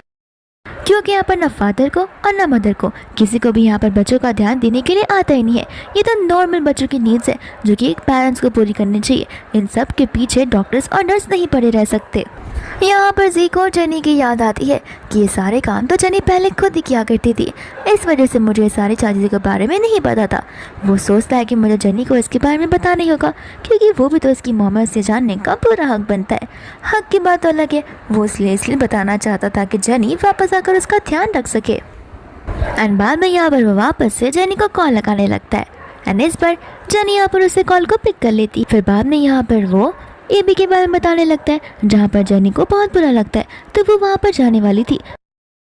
क्योंकि यहाँ पर ना फादर को और ना मदर को किसी को भी यहाँ पर बच्चों का ध्यान देने के लिए आता ही नहीं है। ये तो नॉर्मल बच्चों की नीड्स है जो कि एक पेरेंट्स को पूरी करनी चाहिए। इन सब के पीछे डॉक्टर्स और नर्स नहीं पड़े रह सकते। यहाँ पर जी को जेनी की याद आती है कि ये सारे काम तो जेनी पहले खुद ही किया करती थी, इस वजह से मुझे सारी चीज़ों के बारे में नहीं पता था। वो सोचता है कि मुझे जेनी को इसके बारे में बताना ही होगा, क्योंकि वो भी तो इसकी मोहम्मद से जानने का पूरा हक बनता है। हक की बात तो अलग है, वो इसलिए बताना चाहता था कि जेनी वापस आकर उसका ध्यान रख सके। एंड बाद में यहाँ पर वो वापस से जेनी को कॉल लगाने लगता है। एंड इस पर जेनी यहाँ पर उसे कॉल को पिक कर लेती। फिर बाद में यहाँ पर वो एबी के बारे में बताने लगता है, जहाँ पर जेनी को बहुत बुरा लगता है, तो वो वहाँ पर जाने वाली थी।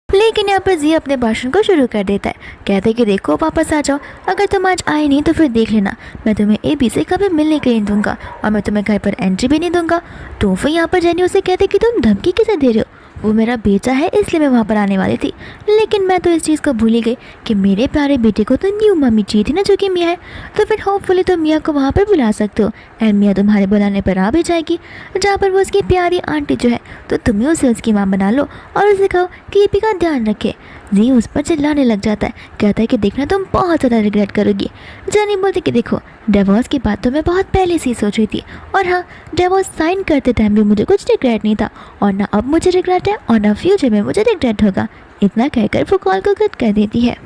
लेकिन यहाँ पर जी अपने भाषण को शुरू कर देता है, कहते कि देखो वापस आ जाओ, अगर तुम आज आए नहीं तो फिर देख लेना, मैं तुम्हें एबी से कभी मिलने के लिए दूंगा और मैं तुम्हें घर पर एंट्री भी नहीं दूंगा। तो फिर यहाँ पर जेनी उसे कहते कि तुम धमकी किसे दे रहे हो, वो मेरा बेटा है इसलिए मैं वहाँ पर आने वाली थी। लेकिन मैं तो इस चीज़ को भूल ही गई कि मेरे प्यारे बेटे को तो न्यू मम्मी चाहिए थी ना, जो कि मिया है। तो फिर होपफुली तुम मिया को वहाँ पर बुला सकते हो, एंड मिया तुम्हारे बुलाने पर आ भी जाएगी, जहाँ पर वो उसकी प्यारी आंटी जो है, तो तुम्हें उसे उसकी माँ बना लो और उसे कहो कि एबी का ध्यान रखे। जी उस पर चिल्लाने लग जाता है, कहता है कि देखना तुम बहुत ज़्यादा रिग्रेट करोगी। जेनी बोलती कि देखो डिवोर्स की बात तो मैं बहुत पहले से ही सोच रही थी, और हाँ डिवोर्स साइन करते टाइम भी मुझे कुछ रिग्रेट नहीं था, और ना अब मुझे रिग्रेट है और ना फ्यूचर में मुझे रिग्रेट होगा। इतना कहकर वो कॉल को कट कर देती है।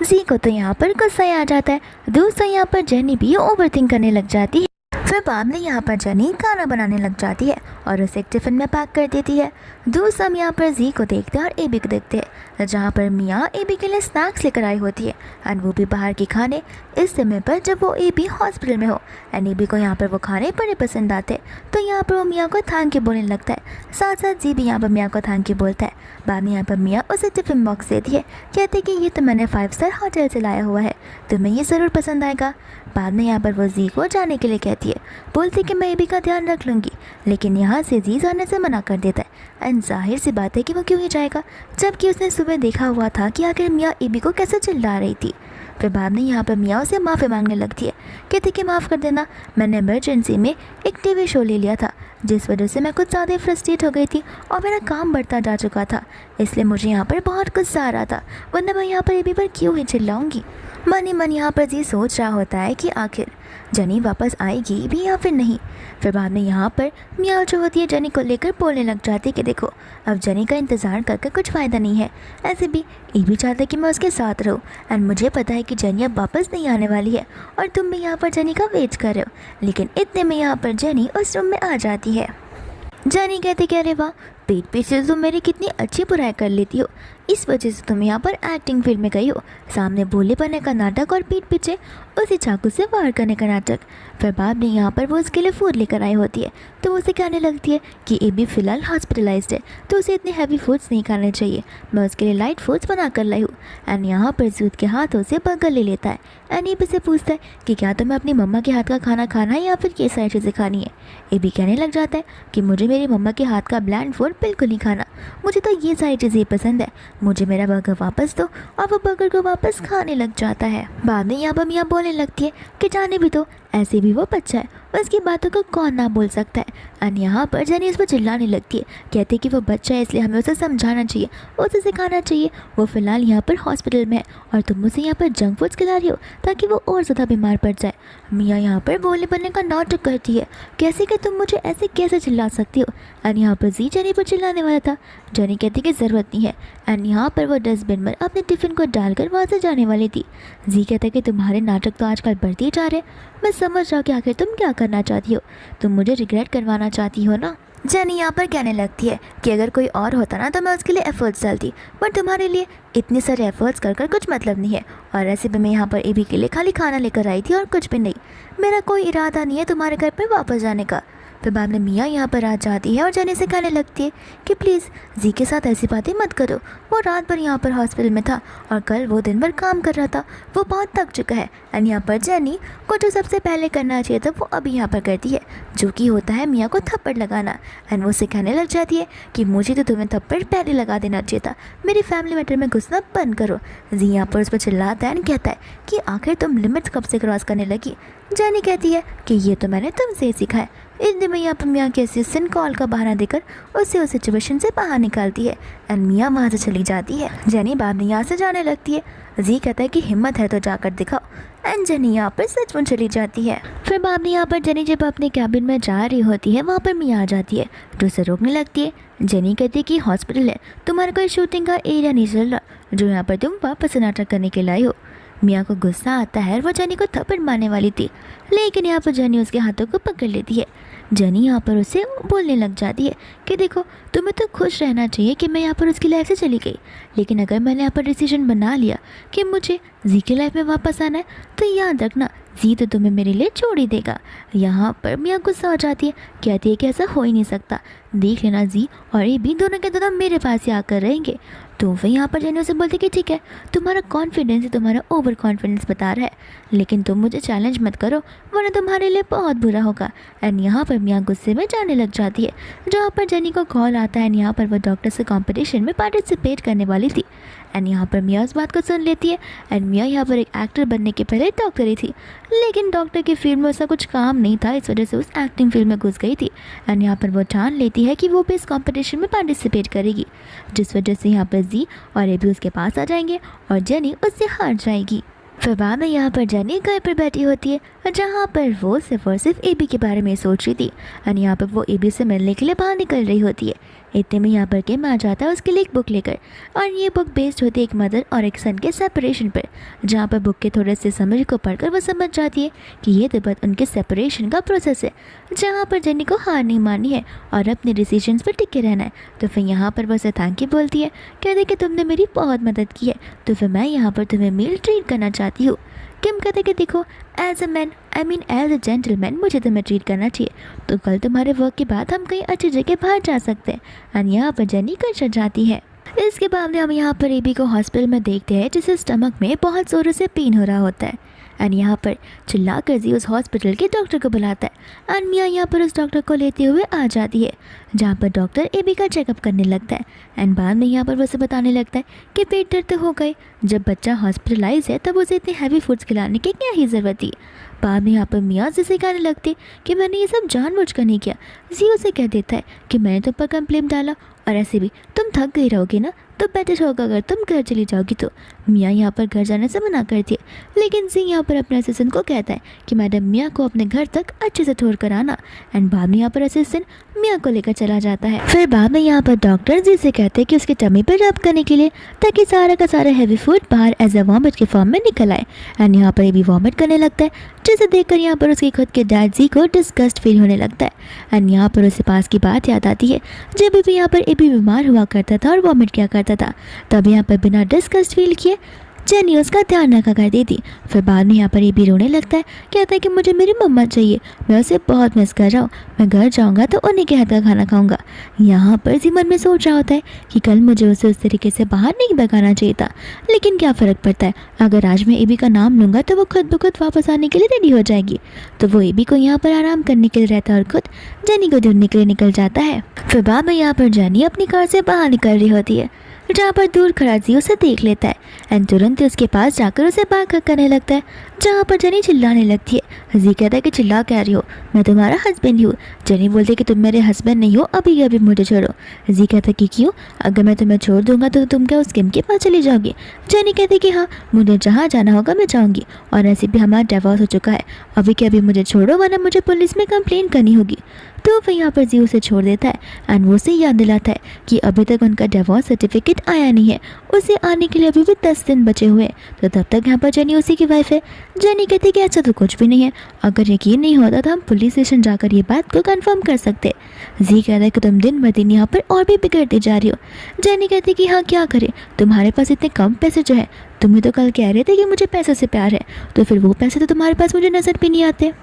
जी को तो यहाँ पर गुस्सा आ जाता है। दूसरा यहाँ पर जेनी भी ओवरथिंक करने लग जाती है। फिर बाद में यहाँ पर जेनी खाना बनाने लग जाती है और उसे एक टिफ़िन में पैक कर देती है। दूसरा हम यहाँ पर जी को देखते हैं और एबी को देखते हैं। जहाँ पर मियाँ एबी के लिए स्नैक्स लेकर आई होती है एंड वो भी बाहर के खाने इस समय पर जब वो एबी हॉस्पिटल में हो एंड एबी को यहाँ पर वो खाने बड़े पसंद आते हैं। तो यहाँ पर वो मियाँ को थैंक यू बोलने लगता है, साथ साथ जी भी यहाँ पर मियाँ को थैंक यू बोलता है। बाद में यहाँ पर मियाँ उसे टिफिन बॉक्स देती है, कहते कि ये तो मैंने 5 स्टार होटल से लाया हुआ है, तुम्हें ये ज़रूर पसंद आएगा। बाद में यहाँ पर वो जी को जाने के लिए कहती है, बोलती कि मैं एबी का ध्यान रख लूँगी, लेकिन यहाँ से जी जाने से मना कर देता है एंड जाहिर सी बात है कि वो क्यों ही जाएगा जबकि उसने सुबह देखा हुआ था कि आखिर मियाँ एबी को कैसे चिल्ला रही थी। फिर बाद में यहाँ पर मियाँ उसे माफ़ी मांगने लगती है, कहती कि माफ़ कर देना, मैंने इमरजेंसी में एक टीवी शो ले लिया था जिस वजह से मैं कुछ ज़्यादा फ्रस्ट्रेट हो गई थी और मेरा काम बढ़ता जा चुका था, इसलिए मुझे यहाँ पर बहुत गुस्सा आ रहा था, वरना मैं यहाँ पर एबी पर क्यों ही चिल्लाऊंगी। मन ही मन यहाँ पर जी सोच रहा होता है कि आखिर जनी वापस आएगी भी या फिर नहीं। फिर बाद में यहाँ पर मियाँ जो होती है जनी को लेकर बोलने लग जाती है कि देखो अब जनी का इंतज़ार करके कुछ फ़ायदा नहीं है, ऐसे भी एबी चाहता है कि मैं उसके साथ रहूँ एंड मुझे पता है कि जनी अब वापस नहीं आने वाली है और तुम भी यहाँ पर जनी का वेट कर रहे हो। लेकिन इतने में यहाँ पर जनी उस रूम में आ जाती है। जनी कहती कि अरे वाह, पीठ पीछे तुम मेरी कितनी अच्छी बुराई कर लेती हो, इस वजह से तुम यहाँ पर एक्टिंग फील्ड में गई हो, सामने बोले बनने का नाटक और पीठ पीछे उसे चाकू से वार करने का नाटक। फिर बाद में यहाँ पर वो उसके लिए फूड लेकर आई होती है तो उसे कहने लगती है कि एबी फ़िलहाल हॉस्पिटलाइज्ड है तो उसे इतने हैवी फूड्स नहीं खाने चाहिए, मैं उसके लिए लाइट फूड्स बना कर लाई हूँ। एंड यहाँ पर जूद के हाथों से बर्गर ले लेता है एंड एबी से पूछता है कि क्या तुम्हें अपनी मम्मा के हाथ का खाना खाना है या फिर ये सारी चीज़ें खानी है। एबी कहने लग जाता है कि मुझे मेरी मम्मा के हाथ का ब्लैंड फूड बिल्कुल नहीं खाना, मुझे तो ये सारी चीज़ें पसंद है, मुझे मेरा बर्गर वापस दो, और वो बर्गर को वापस खाने लग जाता है। बाद में यहाँ पर मियाँ बोलने लगती है कि जाने भी दो, ऐसे भी वो बच्चा है, उसकी बातों को कौन ना बोल सकता है। एंड यहाँ पर जनी इस पर चिल्लाने लगती है, कहती है कि वो बच्चा है इसलिए हमें उसे समझाना चाहिए, उसे सिखाना चाहिए, वो फ़िलहाल यहाँ पर हॉस्पिटल में है और तुम उसे यहाँ पर जंक फूड्स खिला रही हो ताकि वो और ज़्यादा बीमार पड़ जाए। मियाँ यहाँ पर बोलने बनने का नाटक करती है, कैसे कि तुम मुझे ऐसे कैसे चिल्ला सकती हो। एंड यहाँ पर जी जनी पर चिल्लाने वाला था, जनी कहती कि ज़रूरत नहीं है एंड यहाँ पर वो डस्टबिन में अपने टिफ़िन को डालकर वहाँ से जाने वाली थी। जी कहता है कि तुम्हारे नाटक तो आजकल बढ़ते ही जा रहे, मैं समझ रहा हूँ कि आखिर तुम क्या करना चाहती हो, तुम मुझे रिग्रेट करवाना चाहती हो ना। जनी यहाँ पर कहने लगती है कि अगर कोई और होता ना तो मैं उसके लिए एफर्ट्स डालती, पर तुम्हारे लिए इतने सारे एफर्ट्स कर कुछ मतलब नहीं है, और ऐसे भी मैं यहाँ पर एबी के लिए खाली खाना लेकर आई थी और कुछ भी नहीं, मेरा कोई इरादा नहीं है तुम्हारे घर पर वापस जाने का। फिर बाद में मियाँ यहाँ पर आ जाती है और जनी से कहने लगती है कि प्लीज़ जी के साथ ऐसी बातें मत करो, वो रात भर यहाँ पर हॉस्पिटल में था और कल वो दिन भर काम कर रहा था, वो बहुत थक चुका है। एंड यहाँ पर जनी को जो सबसे पहले करना चाहिए था वो अभी यहाँ पर करती है, जो कि होता है मियाँ को थप्पड़ लगाना। एंड वो उसे कहने लग जाती है कि मुझे तो तुम्हें थप्पड़ पहले लगा देना चाहिए था, मेरी फैमिली मैटर में घुसना बंद करो। जी यहाँ पर उस पर चिल्लाता है एंड कहता है कि आखिर तुम लिमिट्स कब से क्रॉस करने लगी। जनी कहती है कि ये तो मैंने तुमसे ही सीखा है। इस दिन में यहाँ पर मियाँ के असिस्टेंट कॉल का बहाना देकर उसे उस सिचुएशन से बाहर निकालती है एंड मियाँ वहाँ से चली जाती है। जनी बाद में यहाँ से जाने लगती है। जी कहता है कि हिम्मत है तो जाकर दिखाओ एंड जनी यहाँ पर सचमुच चली जाती है। फिर बाद में यहाँ पर जनी जब अपने कैबिन में जा रही होती है वहाँ पर मियाँ आ जाती है जो उसे रोकने लगती है। जनी कहती है कि हॉस्पिटल है, तुम्हारा कोई शूटिंग का एरिया नहीं चल रहा जो यहाँ पर तुम वापस नाटक करने के लाए हो। मियाँ को गुस्सा आता है और वो जनी को थप्पड़ मारने वाली थी, लेकिन यहाँ पर जनी उसके हाथों को पकड़ लेती है। जनी यहाँ पर उससे बोलने लग जाती है कि देखो तुम्हें तो खुश रहना चाहिए कि मैं यहाँ पर उसकी लाइफ से चली गई, लेकिन अगर मैंने यहाँ पर डिसीजन बना लिया कि मुझे जी की लाइफ में वापस आना है तो याद रखना जी तो तुम्हें मेरे लिए छोड़ ही देगा। यहाँ पर मियाँ गुस्सा हो जाती है, कहती है कि ऐसा हो ही नहीं सकता, देख लेना जी और ये भी दोनों के दोनों मेरे पास ही आकर रहेंगे। तो वह यहाँ पर जनी उसे बोलती कि ठीक है तुम्हारा कॉन्फिडेंस ही तुम्हारा ओवर कॉन्फिडेंस बता रहा है, लेकिन तुम मुझे चैलेंज मत करो वरना तुम्हारे लिए बहुत बुरा होगा। एंड यहाँ पर मियाँ गुस्से में जाने लग जाती है। जहाँ पर जनी को कॉल आता है यहाँ पर वह डॉक्टर से कॉम्पिटिशन में पार्टिसिपेट करने वाली थी एंड यहाँ पर मियाँ उस बात को सुन लेती है। एंड मियाँ यहाँ पर एक एक्टर बनने के पहले डॉक्टर ही थी, लेकिन डॉक्टर की फील्ड में उसका कुछ काम नहीं था, इस वजह से उस एक्टिंग फील्ड में घुस गई थी। एंड यहाँ पर वो ठान लेती है कि वो भी इस कॉम्पिटिशन में पार्टिसिपेट करेगी, जिस वजह से यहाँ पर जी और एबी उसके पास आ जाएंगे और जनी उससे हार जाएगी। फिर बाद में यहाँ पर जनी घर पर बैठी होती है जहाँ पर वो सिर्फ और सिर्फ एबी के बारे में सोच रही थी। एंड यहाँ पर वो एबी से मिलने के लिए बाहर निकल रही होती है। इतने में यहाँ पर किम आ जाता है उसके लिए एक बुक लेकर, और ये बुक बेस्ड होती है एक मदर और एक सन के सेपरेशन पर, जहाँ पर बुक के थोड़े से समझ को पढ़कर वो समझ जाती है कि ये तो बस उनके सेपरेशन का प्रोसेस है, जहाँ पर जेनी को हार नहीं माननी है और अपने डिसीजंस पर टिके रहना है। तो फिर यहाँ पर बस थैंक यू बोलती है, कहते कि तुमने मेरी बहुत मदद की है, तो फिर मैं यहाँ पर तुम्हें मील ट्रीट करना चाहती हूँ। किम कहते कि देखो, as a man, I mean as a gentleman मुझे तुम्हें ट्रीट करना चाहिए, तो कल तुम्हारे वर्क के बाद हम कहीं अच्छी जगह बाहर जा सकते हैं। एंड यहाँ पर जेनी कंसर्ट जाती है। इसके बाद हम यहाँ पर एबी को हॉस्पिटल में देखते हैं, जिसे स्टमक में बहुत ज़ोरों से पेन हो रहा होता है। एंड यहाँ पर चिल्ला कर जी उस हॉस्पिटल के डॉक्टर को बुलाता है। एंड मिया यहाँ पर उस डॉक्टर को लेते हुए आ जाती है, जहाँ पर डॉक्टर एबी का चेकअप करने लगता है। एंड बाद में यहाँ पर वो उसे बताने लगता है कि पेट दर्द तो हो गए, जब बच्चा हॉस्पिटलाइज है तब उसे इतने हैवी फूड्स खिलाने की क्या ही ज़रूरत थी। बाद में यहाँ पर मियाँ से सिखाने लगते कि मैंने ये सब जानबूझकर नहीं किया। जी उसे कह देता है कि मैंने तुम पर कंप्लेंट डाला, और ऐसे भी तुम थक गई रहोगी ना, तो बेटर होगा अगर तुम घर चली जाओगी। तो मियाँ यहाँ पर घर जाने से मना करती है, लेकिन जी यहाँ पर अपने असिस्टेंट को कहता है कि मैडम मियाँ को अपने घर तक अच्छे से छोड़ कर आना। एंड बाद में यहाँ पर असिस्टेंट मियाँ को लेकर चला जाता है। फिर बाद में यहाँ पर डॉक्टर जी से कहते हैं कि उसके टमी पर रब करने के लिए, ताकि सारा का सारा हैवी फूड बाहर एज अ वॉमिट के फॉर्म में निकल आए। एंड यहाँ पर ये भी वॉमिट करने लगता है, जिसे देखकर यहाँ पर उसके खुद के डैड जी को डिस्गस्ट फील होने लगता है। एंड यहाँ पर उसे पास की बात याद आती है, जब भी यहाँ पर एबी बीमार हुआ करता था और वॉमिट किया करता था, तब यहाँ पर बिना डिस्गस्ट फील किए जेनी उसका ध्यान रखा करती थी। फिर बाद में यहाँ पर ये भी रोने लगता है, कहता है कि मुझे मेरी मम्मा चाहिए, मैं उसे बहुत मिस कर रहा हूँ, मैं घर जाऊँगा तो उन्हीं के हाथ का खाना खाऊंगा। यहाँ पर जी मन में सोच रहा होता है कि कल मुझे उसे उस तरीके से बाहर नहीं भगाना चाहिए था, लेकिन क्या फ़र्क पड़ता है, अगर आज मैं एबी का नाम लूँगा तो वो खुद ब खुद वापस आने के लिए रेडी हो जाएगी। तो वो एबी को यहाँ पर आराम करने के लिए रहता है और खुद जेनी को ढूंढने के लिए निकल जाता है। फिर बाद में यहाँ पर जेनी अपनी कार से बाहर निकल रही होती है, जहाँ पर दूर खड़ा जी उसे देख लेता है एंड तुरंत उसके पास जाकर उसे बात करने लगता है, जहाँ पर जेनी चिल्लाने लगती है। जी कहता है कि चिल्ला क्या रही हो, मैं तुम्हारा हस्बैंड हूँ। जेनी बोलती है कि तुम मेरे हस्बैंड नहीं हो, अभी अभी मुझे छोड़ो। जी कहता है कि क्यों, अगर मैं तुम्हें छोड़ दूंगा तो तुम क्या उस किम के पास चली जाओगी। जेनी कहती है कि हाँ, मुझे जहाँ जाना होगा मैं जाऊँगी, और ऐसे भी हमारा डिवोर्स हो चुका है, अभी के अभी मुझे छोड़ो वरना मुझे पुलिस में कंप्लेंट करनी होगी। तो फिर यहाँ पर जी उसे छोड़ देता है एंड वो उसे याद दिलाता है कि अभी तक उनका डिवोर्स सर्टिफिकेट आया नहीं है, उसे आने के लिए अभी भी 10 दिन बचे हुए हैं। तो तब तक यहाँ पर जेनी उसी की वाइफ है। जेनी कहती है कि ऐसा तो कुछ भी नहीं है, अगर यकीन नहीं होता तो हम पुलिस स्टेशन जाकर ये बात को कंफर्म कर सकते। जी कहता है कि तुम दिन ब दिन यहाँ पर और भी बिगड़ती जा रही हो। जेनी कहती है कि हाँ क्या करें, तुम्हारे पास इतने कम पैसे जो है, तुम्हें तो कल कह रहे थे कि मुझे पैसे से प्यार है, तो फिर वो पैसे तो तुम्हारे पास मुझे नजर भी नहीं आते।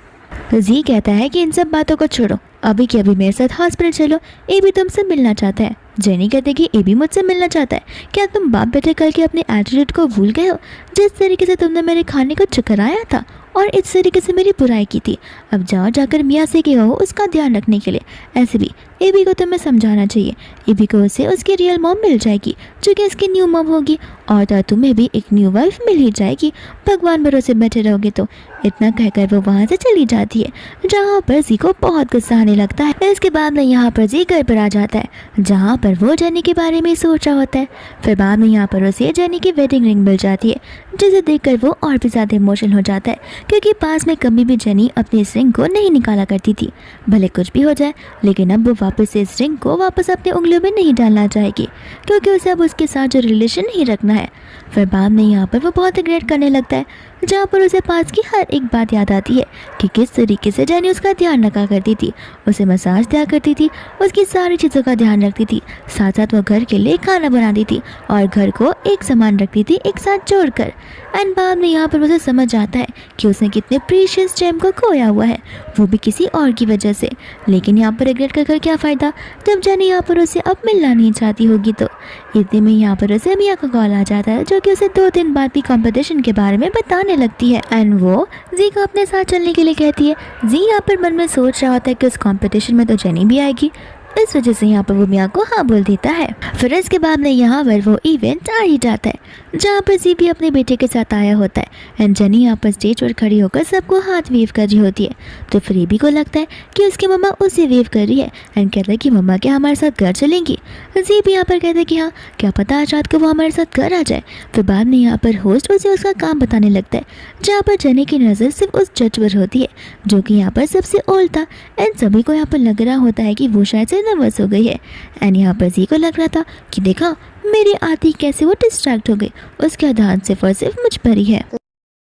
जी कहता है कि इन सब बातों को छोड़ो, अभी के अभी मेरे साथ हॉस्पिटल चलो, एबी तुमसे मिलना चाहता है। जेनी कहते कि एबी मुझसे मिलना चाहता है, क्या तुम बाप बेटे कल के अपने एटीट्यूड को भूल गए हो, जिस तरीके से तुमने मेरे खाने को चकराया था और इस तरीके से मेरी बुराई की थी। अब जाओ जाकर मियाँ से कहो उसका ध्यान रखने के लिए। ऐसे भी एबी को तुम्हें समझाना चाहिए, एबी को उसे उसकी रियल मॉम मिल जाएगी जो कि इसकी न्यू मॉम होगी, और तो तुम्हें भी एक न्यू वाइफ मिल ही जाएगी, भगवान भरोसे बैठे रहोगे तो। इतना कहकर वो वहाँ से चली जाती है, जहाँ पर जी को बहुत गुस्सा आने लगता है। इसके बाद में यहाँ पर जी घर पर आ जाता है, जहाँ पर वो जेनी के बारे में सोच रहा होता है। फिर बाद में यहाँ पर उसे जेनी की वेडिंग रिंग मिल जाती है, जिसे देखकर वो और भी ज़्यादा इमोशनल हो जाता है, क्योंकि पास में कभी भी जेनी अपनी इस रिंग को नहीं निकाला करती थी। भले कुछ भी हो जाए, लेकिन अब वो वापस से इस रिंग को वापस अपनी उंगलियों में नहीं डालना चाहेगी, क्योंकि उसे अब उसके साथ जो रिलेशन नहीं रखना है। फिर बाद में यहाँ पर वो बहुत रिग्रेट करने लगता है, जहाँ पर उसे पास की हर एक बात याद आती है कि किस तरीके से जेनी उसका ध्यान रखा करती थी, उसे मसाज दिया करती थी, उसकी सारी चीज़ों का ध्यान रखती थी, साथ साथ वो घर के लिए खाना बनाती थी और घर को एक समान रखती थी एक साथ जोड़कर। एंड बाद में यहाँ पर उसे समझ आता है कि उसने कितने प्रीशियस जेम को खोया हुआ है, वो भी किसी और की वजह से। लेकिन यहाँ पर रिग्रेट कर क्या फ़ायदा, जब जेनी यहाँ पर उसे अब मिलना नहीं चाहती होगी। तो इतने में यहाँ पर उसे मिया का कॉल आ जाता है, जो कि उसे 2 दिन बाद भी कंपटीशन के बारे में बताने लगती है एंड वो जी को अपने साथ चलने के लिए कहती है। जी यहाँ पर मन में सोच रहा होता है कि उस कंपटीशन में तो जेनी भी आएगी, इस वजह से यहाँ पर वो मिया को हाँ बोल देता है। फिर इसके बाद में यहाँ पर वो इवेंट आ ही जाता है, जहाँ पर जी भी अपने बेटे के साथ आया होता है एंड जेनी यहाँ पर स्टेज पर खड़ी होकर सबको हाथ वेव कर रही होती है। तो फिर एबी को लगता है कि उसकी मम्मा उसे वेव कर रही है एंड कहता है कि मम्मा क्या हमारे साथ घर चलेंगी। जी भी यहाँ पर कहते हैं कि हाँ, क्या पता आज रात को वो हमारे साथ घर आ जाए। फिर बाद में यहाँ पर होस्ट उसे उसका काम बताने लगता है, जहाँ पर जेनी की नज़र सिर्फ उस जज पर होती है, जो कि यहाँ पर सबसे ओल्ड था एंड सभी को यहाँ पर लग रहा होता है कि वो शायद से नर्वस हो गई है। एंड यहाँ पर जी को लग रहा था कि देखा मेरे आते ही कैसे वो डिस्ट्रैक्ट हो गई, उसका ध्यान सिर्फ और सिर्फ मुझ पर ही है।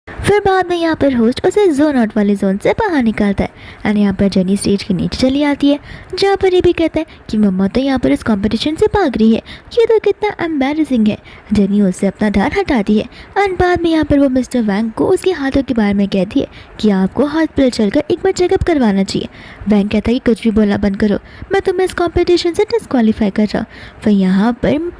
फिर बाद में यहाँ पर होस्ट उसे जोन आउट वाले जोन से बाहर निकालता है। एंड यहाँ पर जेनी स्टेज के नीचे चली आती है, जहाँ पर ये भी कहता है कि मम्मा तो यहाँ पर इस कंपटीशन से भाग रही है, ये तो कितना एम्बैरेसिंग है। जेनी उससे अपना ध्यान हटाती है। एंड बाद में यहाँ पर वो मिस्टर वैंग को उसके हाथों के बारे में कहती है कि आपको हॉस्पिटल चलकर एक बार चेकअप करवाना चाहिए। वैंग कहता है कि कुछ भी बोलना बंद करो, मैं तुम्हें इस कॉम्पिटिशन से डिस्क्वालीफाई कर रहा हूँ। फिर यहाँ पर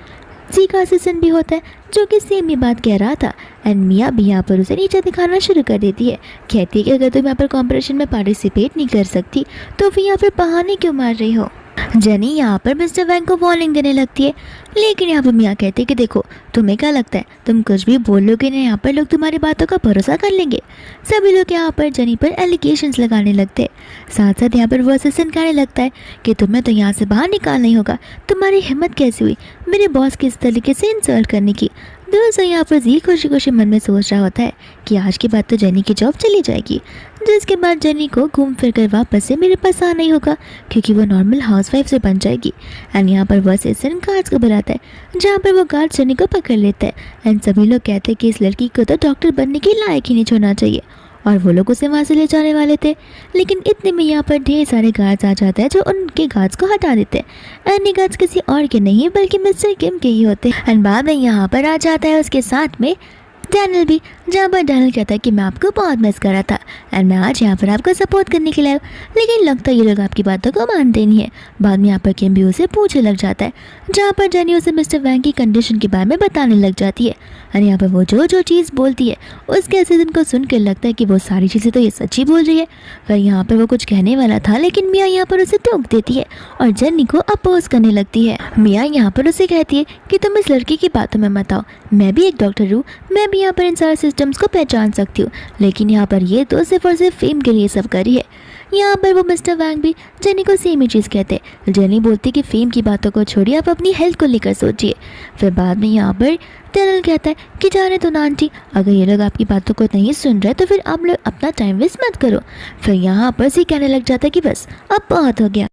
जी का असिस्टेंट भी होता है जो कि सेम ही बात कह रहा था। एंड मिया भी यहाँ पर उसे नीचे दिखाना शुरू कर देती है, कहती है कि अगर तुम यहाँ पर कॉम्पिटिशन में पार्टिसिपेट नहीं कर सकती तो फिर यहाँ पर बहाने क्यों मार रही हो। जेनी यहाँ पर मिस्टर वैंग को वार्निंग देने लगती है, लेकिन यहाँ पर मिया कहते हैं कि देखो तुम्हें क्या लगता है तुम कुछ भी बोलोगे ना यहाँ पर लोग तुम्हारी बातों का भरोसा कर लेंगे। सभी लोग यहाँ पर जेनी पर एलिगेशंस लगाने लगते हैं। साथ साथ यहाँ पर वो असिस्टेंट कहने लगता है कि तुम्हें तो यहाँ से बाहर निकालना ही होगा, तुम्हारी हिम्मत कैसे हुई मेरे बॉस की इस तरीके से इंसल्ट करने की। दोस्तों यहाँ पर जी खुशी खुशी मन में सोच रहा होता है कि आज के बाद तो जेनी की जॉब चली जाएगी, जिसके बाद जेनी को घूम फिर कर वापस से मेरे पास आना ही होगा क्योंकि वो नॉर्मल हाउसवाइफ से बन जाएगी। एंड यहाँ पर वो असिस्टेंट गार्ड्स को बुलाता है, जहाँ पर वो गार्ड जेनी को पकड़ लेता है। एंड सभी लोग कहते हैं कि इस लड़की को तो डॉक्टर बनने के लायक ही नहीं छोड़ना चाहिए, और वो लोग उसे वहाँ से ले जाने वाले थे। लेकिन इतने में यहाँ पर ढेर सारे गार्ड्स आ जाते हैं जो उनके गार्ड्स को हटा देते हैं। एंड ये गार्ड्स किसी और के नहीं बल्कि मिस्टर किम के ही होते हैं। एंड बाद में यहाँ पर आ जाता है उसके साथ में डैनियल भी, जहाँ पर डैनियल कहता है कि मैं आपको बहुत मिस कर रहा था एंड मैं आज यहाँ पर आपको सपोर्ट करने के लिए आया, लेकिन लगता है ये लोग आपकी बातों को मानते नहीं है। बाद में यहाँ पर किम भी उसे पूछने लग जाता है, जहाँ पर जेनी उसे मिस्टर वैंग की कंडीशन के बारे में बताने लग जाती है। और यहाँ पर वो जो चीज़ बोलती है उसके असिस्टेंट को सुनकर लगता है कि वो सारी चीज़ें तो ये सच्ची बोल रही है। और यहाँ पर वो कुछ कहने वाला था, लेकिन मिया यहाँ पर उसे टोक देती है और जेनी को अपोज करने लगती है। मिया यहाँ पर उसे कहती है कि तुम इस लड़की की बातों में मत आओ, मैं भी एक डॉक्टर हूँ, मैं भी यहाँ पर इन सारे सिस्टम्स को पहचान सकती हूँ, लेकिन यहाँ पर ये तो सिर्फ और सिर्फ फेम के लिए सब कर रही है। यहाँ पर वो मिस्टर वैंग भी जेनी को सेम ही चीज़ कहते हैं। जेनी बोलती कि फेम की बातों को छोड़िए, आप अपनी हेल्थ को लेकर सोचिए। फिर बाद में यहाँ पर डैनियल कहता है कि जाने तो आंटी, अगर ये लोग आपकी बातों को नहीं सुन रहे तो फिर आप लोग अपना टाइम वेस्ट मत करो। फिर यहाँ पर सी कहने लग जाता है कि बस अब बहुत हो गया।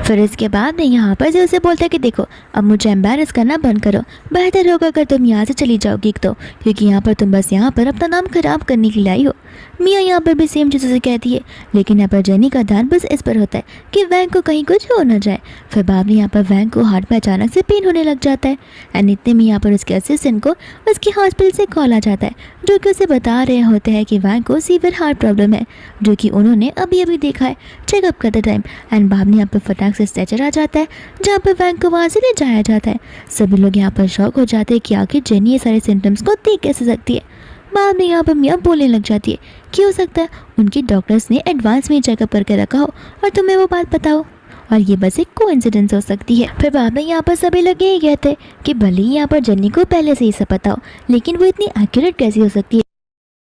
फिर इसके बाद में यहाँ पर जो उसे बोलता है कि देखो अब मुझे एम्बैरस करना बंद करो, बेहतर होगा अगर तुम यहाँ से चली जाओगी तो, क्योंकि यहाँ पर तुम बस यहाँ पर अपना नाम खराब करने के लिए आई हो। मिया यहाँ पर भी सेम चीज़ उसे कहती है, लेकिन यहाँ पर जेनी का ध्यान बस इस पर होता है कि वैंग को कहीं कुछ हो ना जाए। फिर बाद में यहाँ पर वैंग को हार्ट में अचानक से पेन होने लग जाता है। एंड इतने में यहाँ पर उसके असिस्टेंट को उसकी हॉस्पिटल से कॉल आ जाता है, जो कि उसे बता रहे होते हैं कि वैंग को सीवियर हार्ट प्रॉब्लम है, जो कि उन्होंने अभी अभी देखा है चेकअप करते टाइम। एंड बाद में यहाँ पर फटाक से स्ट्रेचर आ जाता है, जहाँ पर वैंग को वहाँ से ले जाया जाता है। सभी लोग यहाँ पर शॉक हो जाते हैं कि आखिर जेनी ये सारे सिम्टम्स को देख कैसे सकती है। बाद में यहाँ पर मिया बोलने लग जाती है कि हो सकता है उनके डॉक्टर्स ने एडवांस में चेकअप करके रखा हो और तुम्हें वो बात पता हो, और ये बस एक कोइंसिडेंस हो सकती है। फिर बाद में यहाँ पर सभी लोग यही कहते हैं कि भले ही यहाँ पर जेनी को पहले से ही सब पता हो, लेकिन वो इतनी एक्यूरेट कैसी हो सकती है।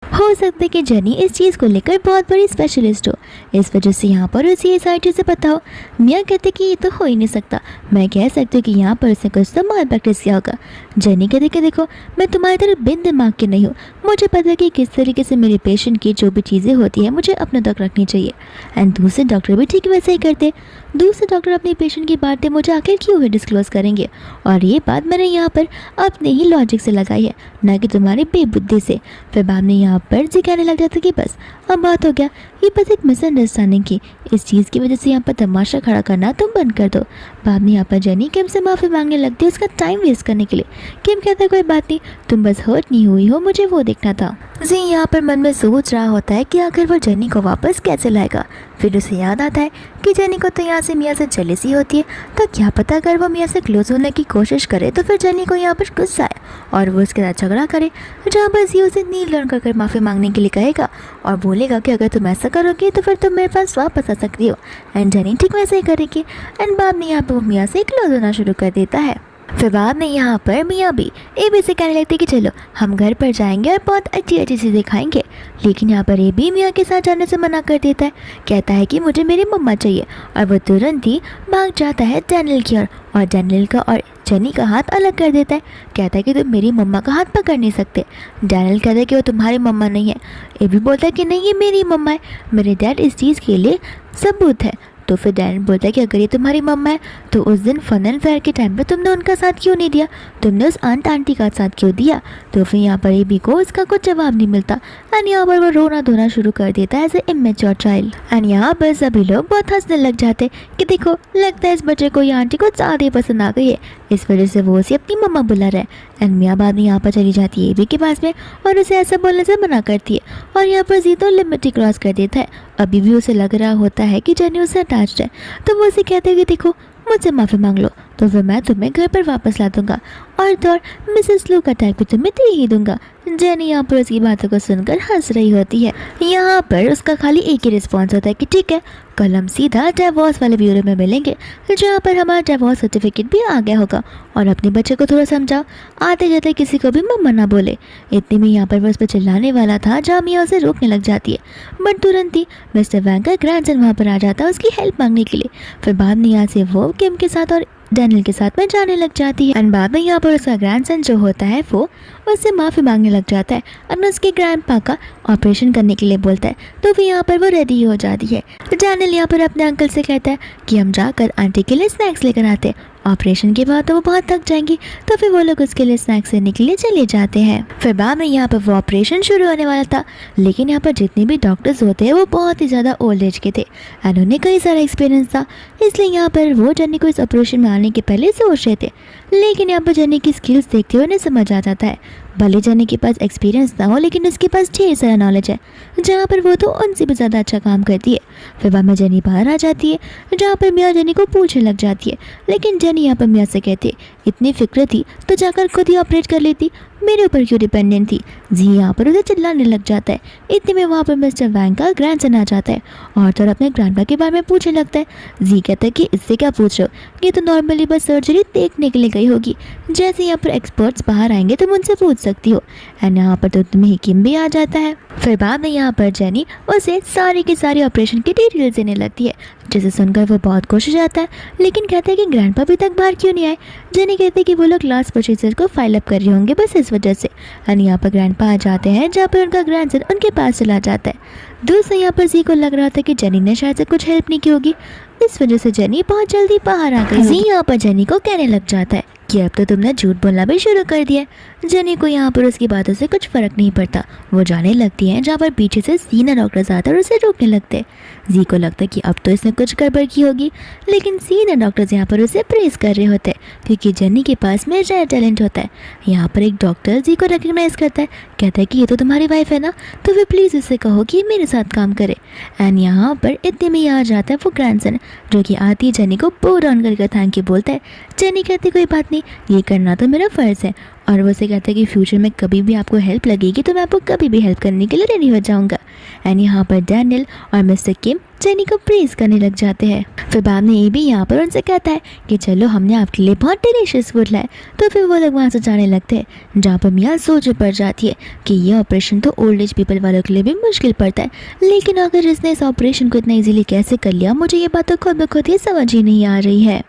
हो सकता है कि जेनी इस चीज़ को लेकर बहुत बड़ी स्पेशलिस्ट हो, इस वजह से यहाँ पर उसे ये सारी चीज़ें पता हो। मिया कहते कि ये तो हो ही नहीं सकता, मैं कह सकती हूँ कि यहाँ पर उसने कुछ तो माल प्रैक्टिस किया होगा। जेनी कहते कि देखो मैं तुम्हारी तरह बिन दिमाग के नहीं हूँ, मुझे पता है कि किस तरीके से मेरे पेशेंट की जो भी चीज़ें होती हैं मुझे अपने तक रखनी चाहिए। एंड दूसरे डॉक्टर भी ठीक वैसे ही करते। दूसरे डॉक्टर अपने पेशेंट की बातें मुझे आखिर क्यों ही डिस्क्लोज करेंगे, और ये बात मैंने यहाँ पर अपने ही लॉजिक से लगाई है, ना कि तुम्हारी बेबुद्धि से। फिर बाद में यहाँ पर जी कहने लग जाता कि बस अब बात हो गया, ये बस एक मिसअंडरस्टैंडिंग की, इस चीज़ की वजह से यहाँ पर तमाशा खड़ा करना तुम बंद कर दो। बाद में यहाँ पर जेनी किम से माफ़ी मांगने लगती है उसका टाइम वेस्ट करने के लिए। किम कहता है कोई बात नहीं, तुम बस हर्ट नहीं हुई हो, मुझे वो देखना था। जी यहाँ पर मन में सोच रहा होता है कि आखिर वो जेनी को वापस कैसे लाएगा। फिर उसे याद आता है कि जेनी को तो यहाँ से मिया से जेलसी होती है, तो क्या पता अगर वो मिया से क्लोज होने की कोशिश करे तो फिर जेनी को यहाँ पर गुस्सा आए और वो उसके साथ झगड़ा करे, जहाँ बस ये उसे नील लर्न कर माफ़ी मांगने के लिए कहेगा और बोलेगा कि अगर तुम ऐसा करोगे तो फिर तुम मेरे पास वापस आ सकती हो। एंड जेनी ठीक वैसे ही करेगी। एंड बाद में यहाँ पर वो मिया से क्लोज होना शुरू कर देता है। फिर बाद में यहाँ पर मिया भी ए बी से कहने लगती कि चलो हम घर पर जाएंगे और बहुत अच्छी अच्छी चीज़ें खाएंगे, लेकिन यहाँ पर ए बी मिया के साथ जाने से मना कर देता है। कहता है कि मुझे मेरी मम्मा चाहिए, और वो तुरंत ही भाग जाता है डैनियल की ओर और डैनियल का और जेनी का हाथ अलग कर देता है। कहता है कि तुम मेरी मम्मा का हाथ पकड़ नहीं सकते। डैनियल कहता है कि वो तुम्हारी मम्मा नहीं है। ए बी बोलता है कि नहीं ये मेरी मम्मा है, मेरे डैड इस चीज़ के लिए सबूत है, तो फिर डैनियल बोलता है कि अगर ये तुम्हारी मम्मा है तो उस दिन फन एंड फेयर के टाइम पे तुमने उनका साथ क्यों नहीं दिया, तुमने उस आंटी का साथ क्यों दिया। तो फिर यहाँ पर एबी को उसका कुछ जवाब नहीं मिलता एंड यहाँ पर वो रोना धोना शुरू कर देता है as a immature child. And यहाँ पर सभी लोग बहुत हंसने लग जाते कि देखो लगता है इस बच्चे को ये आंटी को ज़्यादा पसंद आ गई है, इस वजह से वो उसे अपनी मम्मा बुला रहा है। एंड मियाँ बाद में यहाँ पर चली जाती है एबी के पास में और उसे ऐसा बोलने से मना करती है और यहाँ पर जी तो लिमिट ही क्रॉस कर देता है। अभी भी उसे लग रहा होता है कि जेनी उससे अटैच्ड है, तो वो उसे कहते हैं कि देखो मुझसे माफ़ी मांग लो तो फिर मैं तुम्हें घर पर वापस ला दूंगा और तो और मिसेस लू का टैग भी तुम्हें दे ही दूंगा। जेनी यहाँ पर उसकी बातों को सुनकर हंस रही होती है। यहाँ पर उसका खाली एक ही रिस्पॉन्स होता है कि ठीक है कल हम सीधा डिवोर्स वाले ब्यूरो में मिलेंगे जहाँ पर हमारा डिवोर्स सर्टिफिकेट भी आ गया होगा और अपने बच्चे को थोड़ा समझाओ, आते जाते किसी को भी मम्मा ना बोले। इतने में यहाँ पर वो उस पर चिल्लाने वाला था जहाँ मियाँ उसे रोकने लग जाती है, बट तुरंत ही मिस्टर वैंग का ग्रैंडसन वहाँ पर आ जाता है उसकी हेल्प मांगने के लिए। फिर बाद में यहाँ से वो किम के साथ और डैनियल के साथ में जाने लग जाती है एंड बाद में यहाँ पर उसका ग्रैंडसन जो होता है वो उससे माफ़ी मांगने लग जाता है और उसके ग्रैंडपा का ऑपरेशन करने के लिए बोलता है। तो फिर यहाँ पर वो रेडी हो जाती है। डैनियल यहाँ पर अपने अंकल से कहता है कि हम जाकर आंटी के लिए स्नैक्स लेकर आते हैं, ऑपरेशन के बाद तो वो बहुत थक जाएंगी। तो फिर वो लोग उसके लिए स्नैक्स लेने के लिए चले जाते हैं। फिर बाद में यहाँ पर वो ऑपरेशन शुरू होने वाला था, लेकिन यहाँ पर जितने भी डॉक्टर्स होते हैं वो बहुत ही ज़्यादा ओल्ड एज के थे एंड उन्हें कई सारा एक्सपीरियंस था, इसलिए यहाँ पर वो जेनी को इस ऑपरेशन में आने के पहले सोच रहे थे। लेकिन यहाँ पर जेनी की स्किल्स देखते हुए उन्हें समझ आ जाता है, भले जेनी के पास एक्सपीरियंस ना हो लेकिन उसके पास ढेर सारा नॉलेज है जहाँ पर वो तो उनसे भी ज़्यादा अच्छा काम करती है। फिर बाद में जेनी बाहर आ जाती है जहाँ पर मियाँ जेनी को पूछने लग जाती है, लेकिन जेनी यहाँ पर मियाँ से कहती है इतनी फिक्र थी तो जाकर खुद ही ऑपरेट कर लेती, मेरे ऊपर क्यों डिपेंडेंट थी। जी यहाँ पर उसे चिल्लाने लग जाता है। इतने में वहाँ पर मिस्टर वैंग का ग्रैंडसन आ जाता है और तो अपने ग्रैंडपा के बारे में पूछने लगता है। जी कहता है कि इससे क्या पूछ रहे हो, ये तो नॉर्मली बस सर्जरी देखने के लिए गई होगी, जैसे यहाँ पर एक्सपर्ट्स बाहर आएंगे तुम उनसे पूछ सकती हो। एंड यहाँ पर तो तुम्हें किम भी आ जाता है। फिर बाद में यहाँ पर जेनी उसे सारी की सारी ऑपरेशन की डिटेल्स देने लगती है, जिसे सुनकर वो बहुत खुश हो जाता है, लेकिन कहते हैं कि ग्रैंडपा अभी तक बाहर क्यों नहीं आए। जेनी कहते हैं कि वो लोग लास्ट परचेजर को फाइल अप कर रहे होंगे बस इस वजह से। एंड यहाँ पर ग्रैंडपा आ जाते हैं जहाँ पर उनका ग्रैंडसन उनके पास चला जाता है। दूर से यहाँ पर जी को लग रहा था कि जेनी ने शायद से कुछ हेल्प नहीं की होगी, इस वजह से जेनी बहुत जल्दी बाहर आ गई। जी यहाँ पर जेनी को कहने लग जाता है कि अब तो तुमने झूठ बोलना भी शुरू कर दिया। जेनी को यहाँ पर उसकी बातों से कुछ फ़र्क नहीं पड़ता, वो जाने लगती है जहाँ पर पीछे से सीनियर डॉक्टर्स आते और उसे रोकने लगते हैं। जी को लगता है कि अब तो इसने कुछ गड़बड़ की होगी, लेकिन सीनियर डॉक्टर्स यहाँ पर उसे प्रेस कर रहे होते हैं क्योंकि जेनी के पास में रेयर टैलेंट होता है। यहाँ पर एक डॉक्टर जी को रिकग्नाइज़ करता है, कहता है कि ये तो तुम्हारी वाइफ है ना, तो फिर प्लीज़ उससे कहो कि मेरे साथ काम करे। एंड यहाँ पर इतने में आ जाता है वो ग्रैंडसन, जो कि आती जेनी को पूरा ऑन करके थैंक यू बोलता है। जेनी कहती कोई बात नहीं, ये करना तो मेरा फ़र्ज़ है, और वो से कहता है कि फ्यूचर में कभी भी आपको हेल्प लगेगी तो मैं आपको कभी भी हेल्प करने के लिए रेडी हो जाऊंगा। एंड यहाँ पर डैनियल और मिस्टर किम जेनी को प्रेज़ करने लग जाते हैं। फिर बाद में ये भी यहाँ पर उनसे कहता है कि चलो हमने आपके लिए बहुत डिलीशियस फूड लाया। तो फिर वो लोग वहाँ से जाने लगते हैं, जहाँ पर मियाँ सोच पड़ जाती है कि ये ऑपरेशन तो ओल्ड एज पीपल वालों के लिए भी मुश्किल पड़ता है, लेकिन अगर इसने इस ऑपरेशन को इतना ईजिली कैसे कर लिया, मुझे ये बात तो खुद ब खुद ही समझ ही नहीं आ रही है।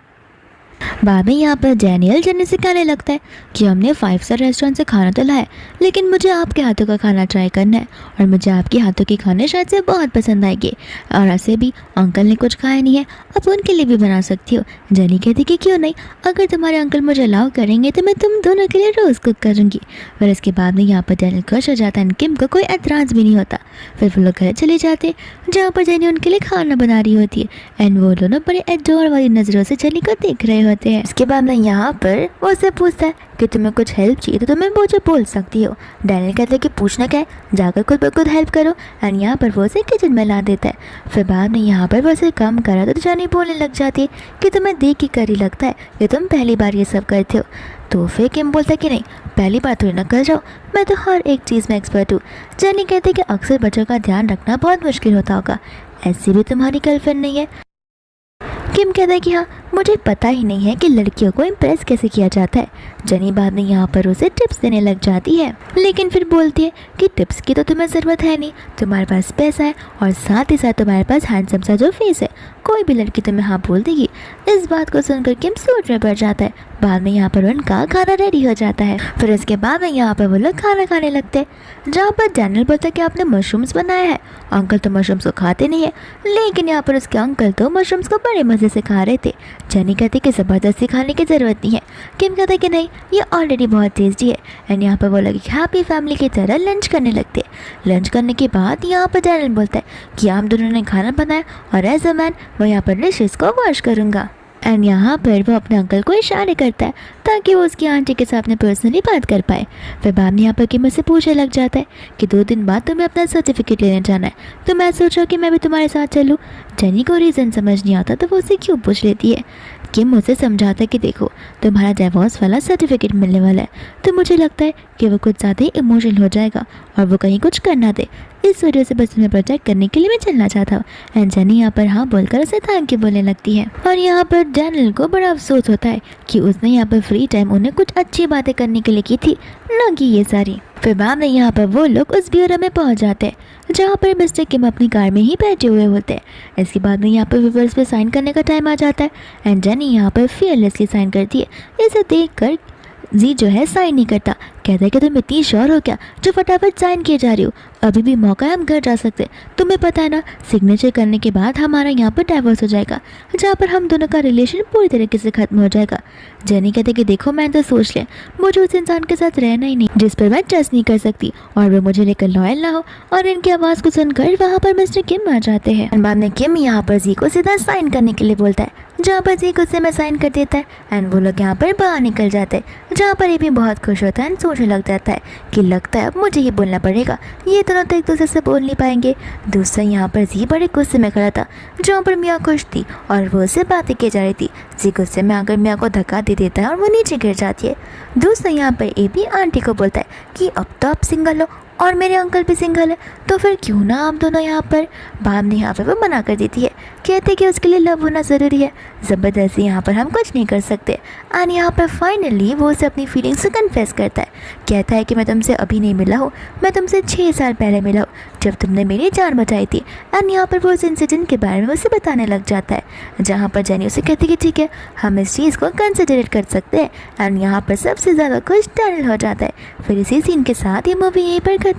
बाद में यहाँ पर डैनियल जेनी से कहने लगता है कि हमने 5 स्टार रेस्टोरेंट से खाना तो लाया, लेकिन मुझे आपके हाथों का खाना ट्राई करना है और मुझे आपके हाथों के खाने शायद से बहुत पसंद आएंगे, और ऐसे भी अंकल ने कुछ खाया नहीं है, अब उनके लिए भी बना सकती हो। जेनी कहती कि क्यों नहीं, अगर तुम्हारे अंकल मुझे अलाउ करेंगे तो मैं तुम दोनों के लिए रोज़ कुक करूँगी। फिर इसके बाद में यहाँ पर डैनियल खुश हो जाता है, किम को कोई एतराज़ भी नहीं होता। फिर वो लोग घर चले जाते जहाँ पर जेनी उनके लिए खाना बना रही होती है एंड वो दोनों बड़े एडोर वाली नज़रों से जेनी को देख रहे होते हैं। इसके बाद में यहाँ पर वो उससे पूछता है कि तुम्हें कुछ हेल्प चाहिए तो तुम्हें मुझे बोल सकती हो। डैनियल कहता है कि पूछना क्या है, जाकर खुद ब खुद हेल्प करो। एंड यहाँ पर वो उसे किचन में ला देता है। फिर बाद में यहाँ पर वो उसे काम करा तो जेनी बोलने लग जाती है कि तुम्हें देख ही कर ही लगता है कि तुम पहली बार ये सब करते हो। तो फिर किम बोलता है कि नहीं, पहली बार थोड़ी ना कर जाओ, मैं तो हर एक चीज़ में एक्सपर्ट हूँ। जेनी कहती है कि अक्सर बच्चों का ध्यान रखना बहुत मुश्किल होता होगा, ऐसी भी तुम्हारी गर्लफ्रेंड नहीं है। किम कहता है कि हाँ, मुझे पता ही नहीं है कि लड़कियों को इम्प्रेस कैसे किया जाता है। जेनी बाद में यहाँ पर उसे टिप्स देने लग जाती है, लेकिन फिर बोलती है कि टिप्स की तो तुम्हें ज़रूरत है नहीं, तुम्हारे पास पैसा है और साथ ही साथ तुम्हारे पास हैंडसम सा जो फेस है, कोई भी लड़की तुम्हें हाँ बोल देगी। इस बात को सुनकर किम सोच में पड़ जाता है। बाद में यहाँ पर उनका खाना रेडी हो जाता है। फिर उसके बाद में यहाँ पर वो लोग खाना खाने लगते हैं, जहाँ पर डैनियल बोलता है कि आपने मशरूम्स बनाया है। अंकल तो मशरूम्स को खाते नहीं है, लेकिन यहाँ पर उसके अंकल तो मशरूम्स को बड़े मज़े से खा रहे थे। जेनी कहती कि ज़बरदस्ती खाने की ज़रूरत नहीं है। किम कहते कि नहीं, ये ऑलरेडी बहुत टेस्टी है। एंड यहाँ पर वो लोग हैप्पी फैमिली की तरह लंच करने लगते हैं। लंच करने के बाद यहाँ पर डैनियल बोलता है कि आप दोनों ने खाना बनाया और एज अ मैन मैं यहाँ पर डिशेस को वॉश करूँगा। एंड यहाँ पर वो अपने अंकल को इशारे करता है ताकि वो उसकी आंटी के साथ अपने पर्सनली बात कर पाए। फिर बाद में यहाँ पर किम से पूछने लग जाता है कि 2 दिन बाद तुम्हें अपना सर्टिफिकेट लेने जाना है, तो मैं सोचा कि मैं भी तुम्हारे साथ चलूँ। जेनी को रीज़न समझ नहीं आता तो वो उसे क्यों पूछ लेती है। किम उसे समझाता है कि देखो तुम्हारा डिवोर्स वाला सर्टिफिकेट मिलने वाला है, तो मुझे लगता है कि वो कुछ ज़्यादा ही इमोशनल हो जाएगा और वो कहीं कुछ करना दे, इस वजह से बस तुम्हें प्रोटेक्ट करने के लिए मैं चलना चाहता हूँ। एंड जेनी यहाँ पर हाँ बोलकर उसे थैंक यू बोलने लगती है। और यहाँ पर डैनियल को बड़ा अफसोस होता है कि उसने यहाँ पर फ्री टाइम उन्हें कुछ अच्छी बातें करने के लिए की थी, न कि ये सारी। फिर बाद में यहाँ पर वो लोग उस ब्यूरो में पहुँच जाते हैं जहाँ पर मिस्टर किम अपनी कार में ही बैठे हुए होते हैं। इसके बाद में यहाँ पर पेपर्स पे साइन करने का टाइम आ जाता है। एंड जेनी यहाँ पर फियरलेसली साइन करती है। इसे देख कर जी जो है साइन नहीं करता, कहता है कि तुम इतनी श्योर हो क्या जो फटाफट साइन किए जा रही हो, अभी भी मौका है, हम घर जा सकते। तुम्हें पता है ना, सिग्नेचर करने के बाद हमारा यहाँ पर डाइवोर्स हो जाएगा, जहाँ पर हम दोनों का रिलेशन पूरी तरीके से खत्म हो जाएगा। जेनी कहते कि देखो मैं तो सोच लिया, मुझे उस इंसान के साथ रहना ही नहीं जिस पर मैं ट्रस्ट नहीं कर सकती और वो मुझे लेकर लॉयल ना हो। और इनकी आवाज़ को सुनकर वहाँ पर मिस्टर किम आ जाते हैं। बाद में किम यहाँ पर जी को सीधा साइन करने के लिए बोलता है, जहाँ पर जी गुस्से में साइन कर देता है। एंड वो लोग यहाँ पर बाहर निकल जाते हैं, जहाँ पर ये भी बहुत खुश होता है एंड सोचने लग जाता है कि लगता है अब मुझे ही बोलना पड़ेगा, ये दोनों तो एक दूसरे से बोल नहीं पाएंगे। दूसरा यहाँ पर जी बड़े गुस्से में खड़ा था, जहाँ पर मियाँ खुश थी और वो उससे बातें की जा रही थी। जी गुस्से में आकर मियाँ को धक्का दे देता है और वो नीचे गिर जाती है। दूसरा यहाँ पर ए भी आंटी को बोलता है कि अब तो आप सिंगल हो और मेरे अंकल भी सिंगल है, तो फिर क्यों ना आप दोनों यहाँ पर। बाद में यहाँ पर वो मना कर देती है, कहते कि उसके लिए लव होना ज़रूरी है, ज़बरदस्ती यहाँ पर हम कुछ नहीं कर सकते। एंड यहाँ पर फाइनली वो उसे अपनी फीलिंग्स से कन्फेस करता है, कहता है कि मैं तुमसे अभी नहीं मिला हूँ, मैं तुमसे 6 साल पहले मिला हूँ जब तुमने मेरी जान बचाई थी। एंड यहाँ पर वो उस इंसिडेंट के बारे में उसे बताने लग जाता है, जहाँ पर जेनी उसे कहती कि ठीक है हम इस चीज़ को कंसिडरेट कर सकते हैं। एंड यहाँ पर सबसे ज़्यादा खुश डैनियल हो जाता है। फिर इसी सीन के साथ ये मूवी यहीं पर खत्म।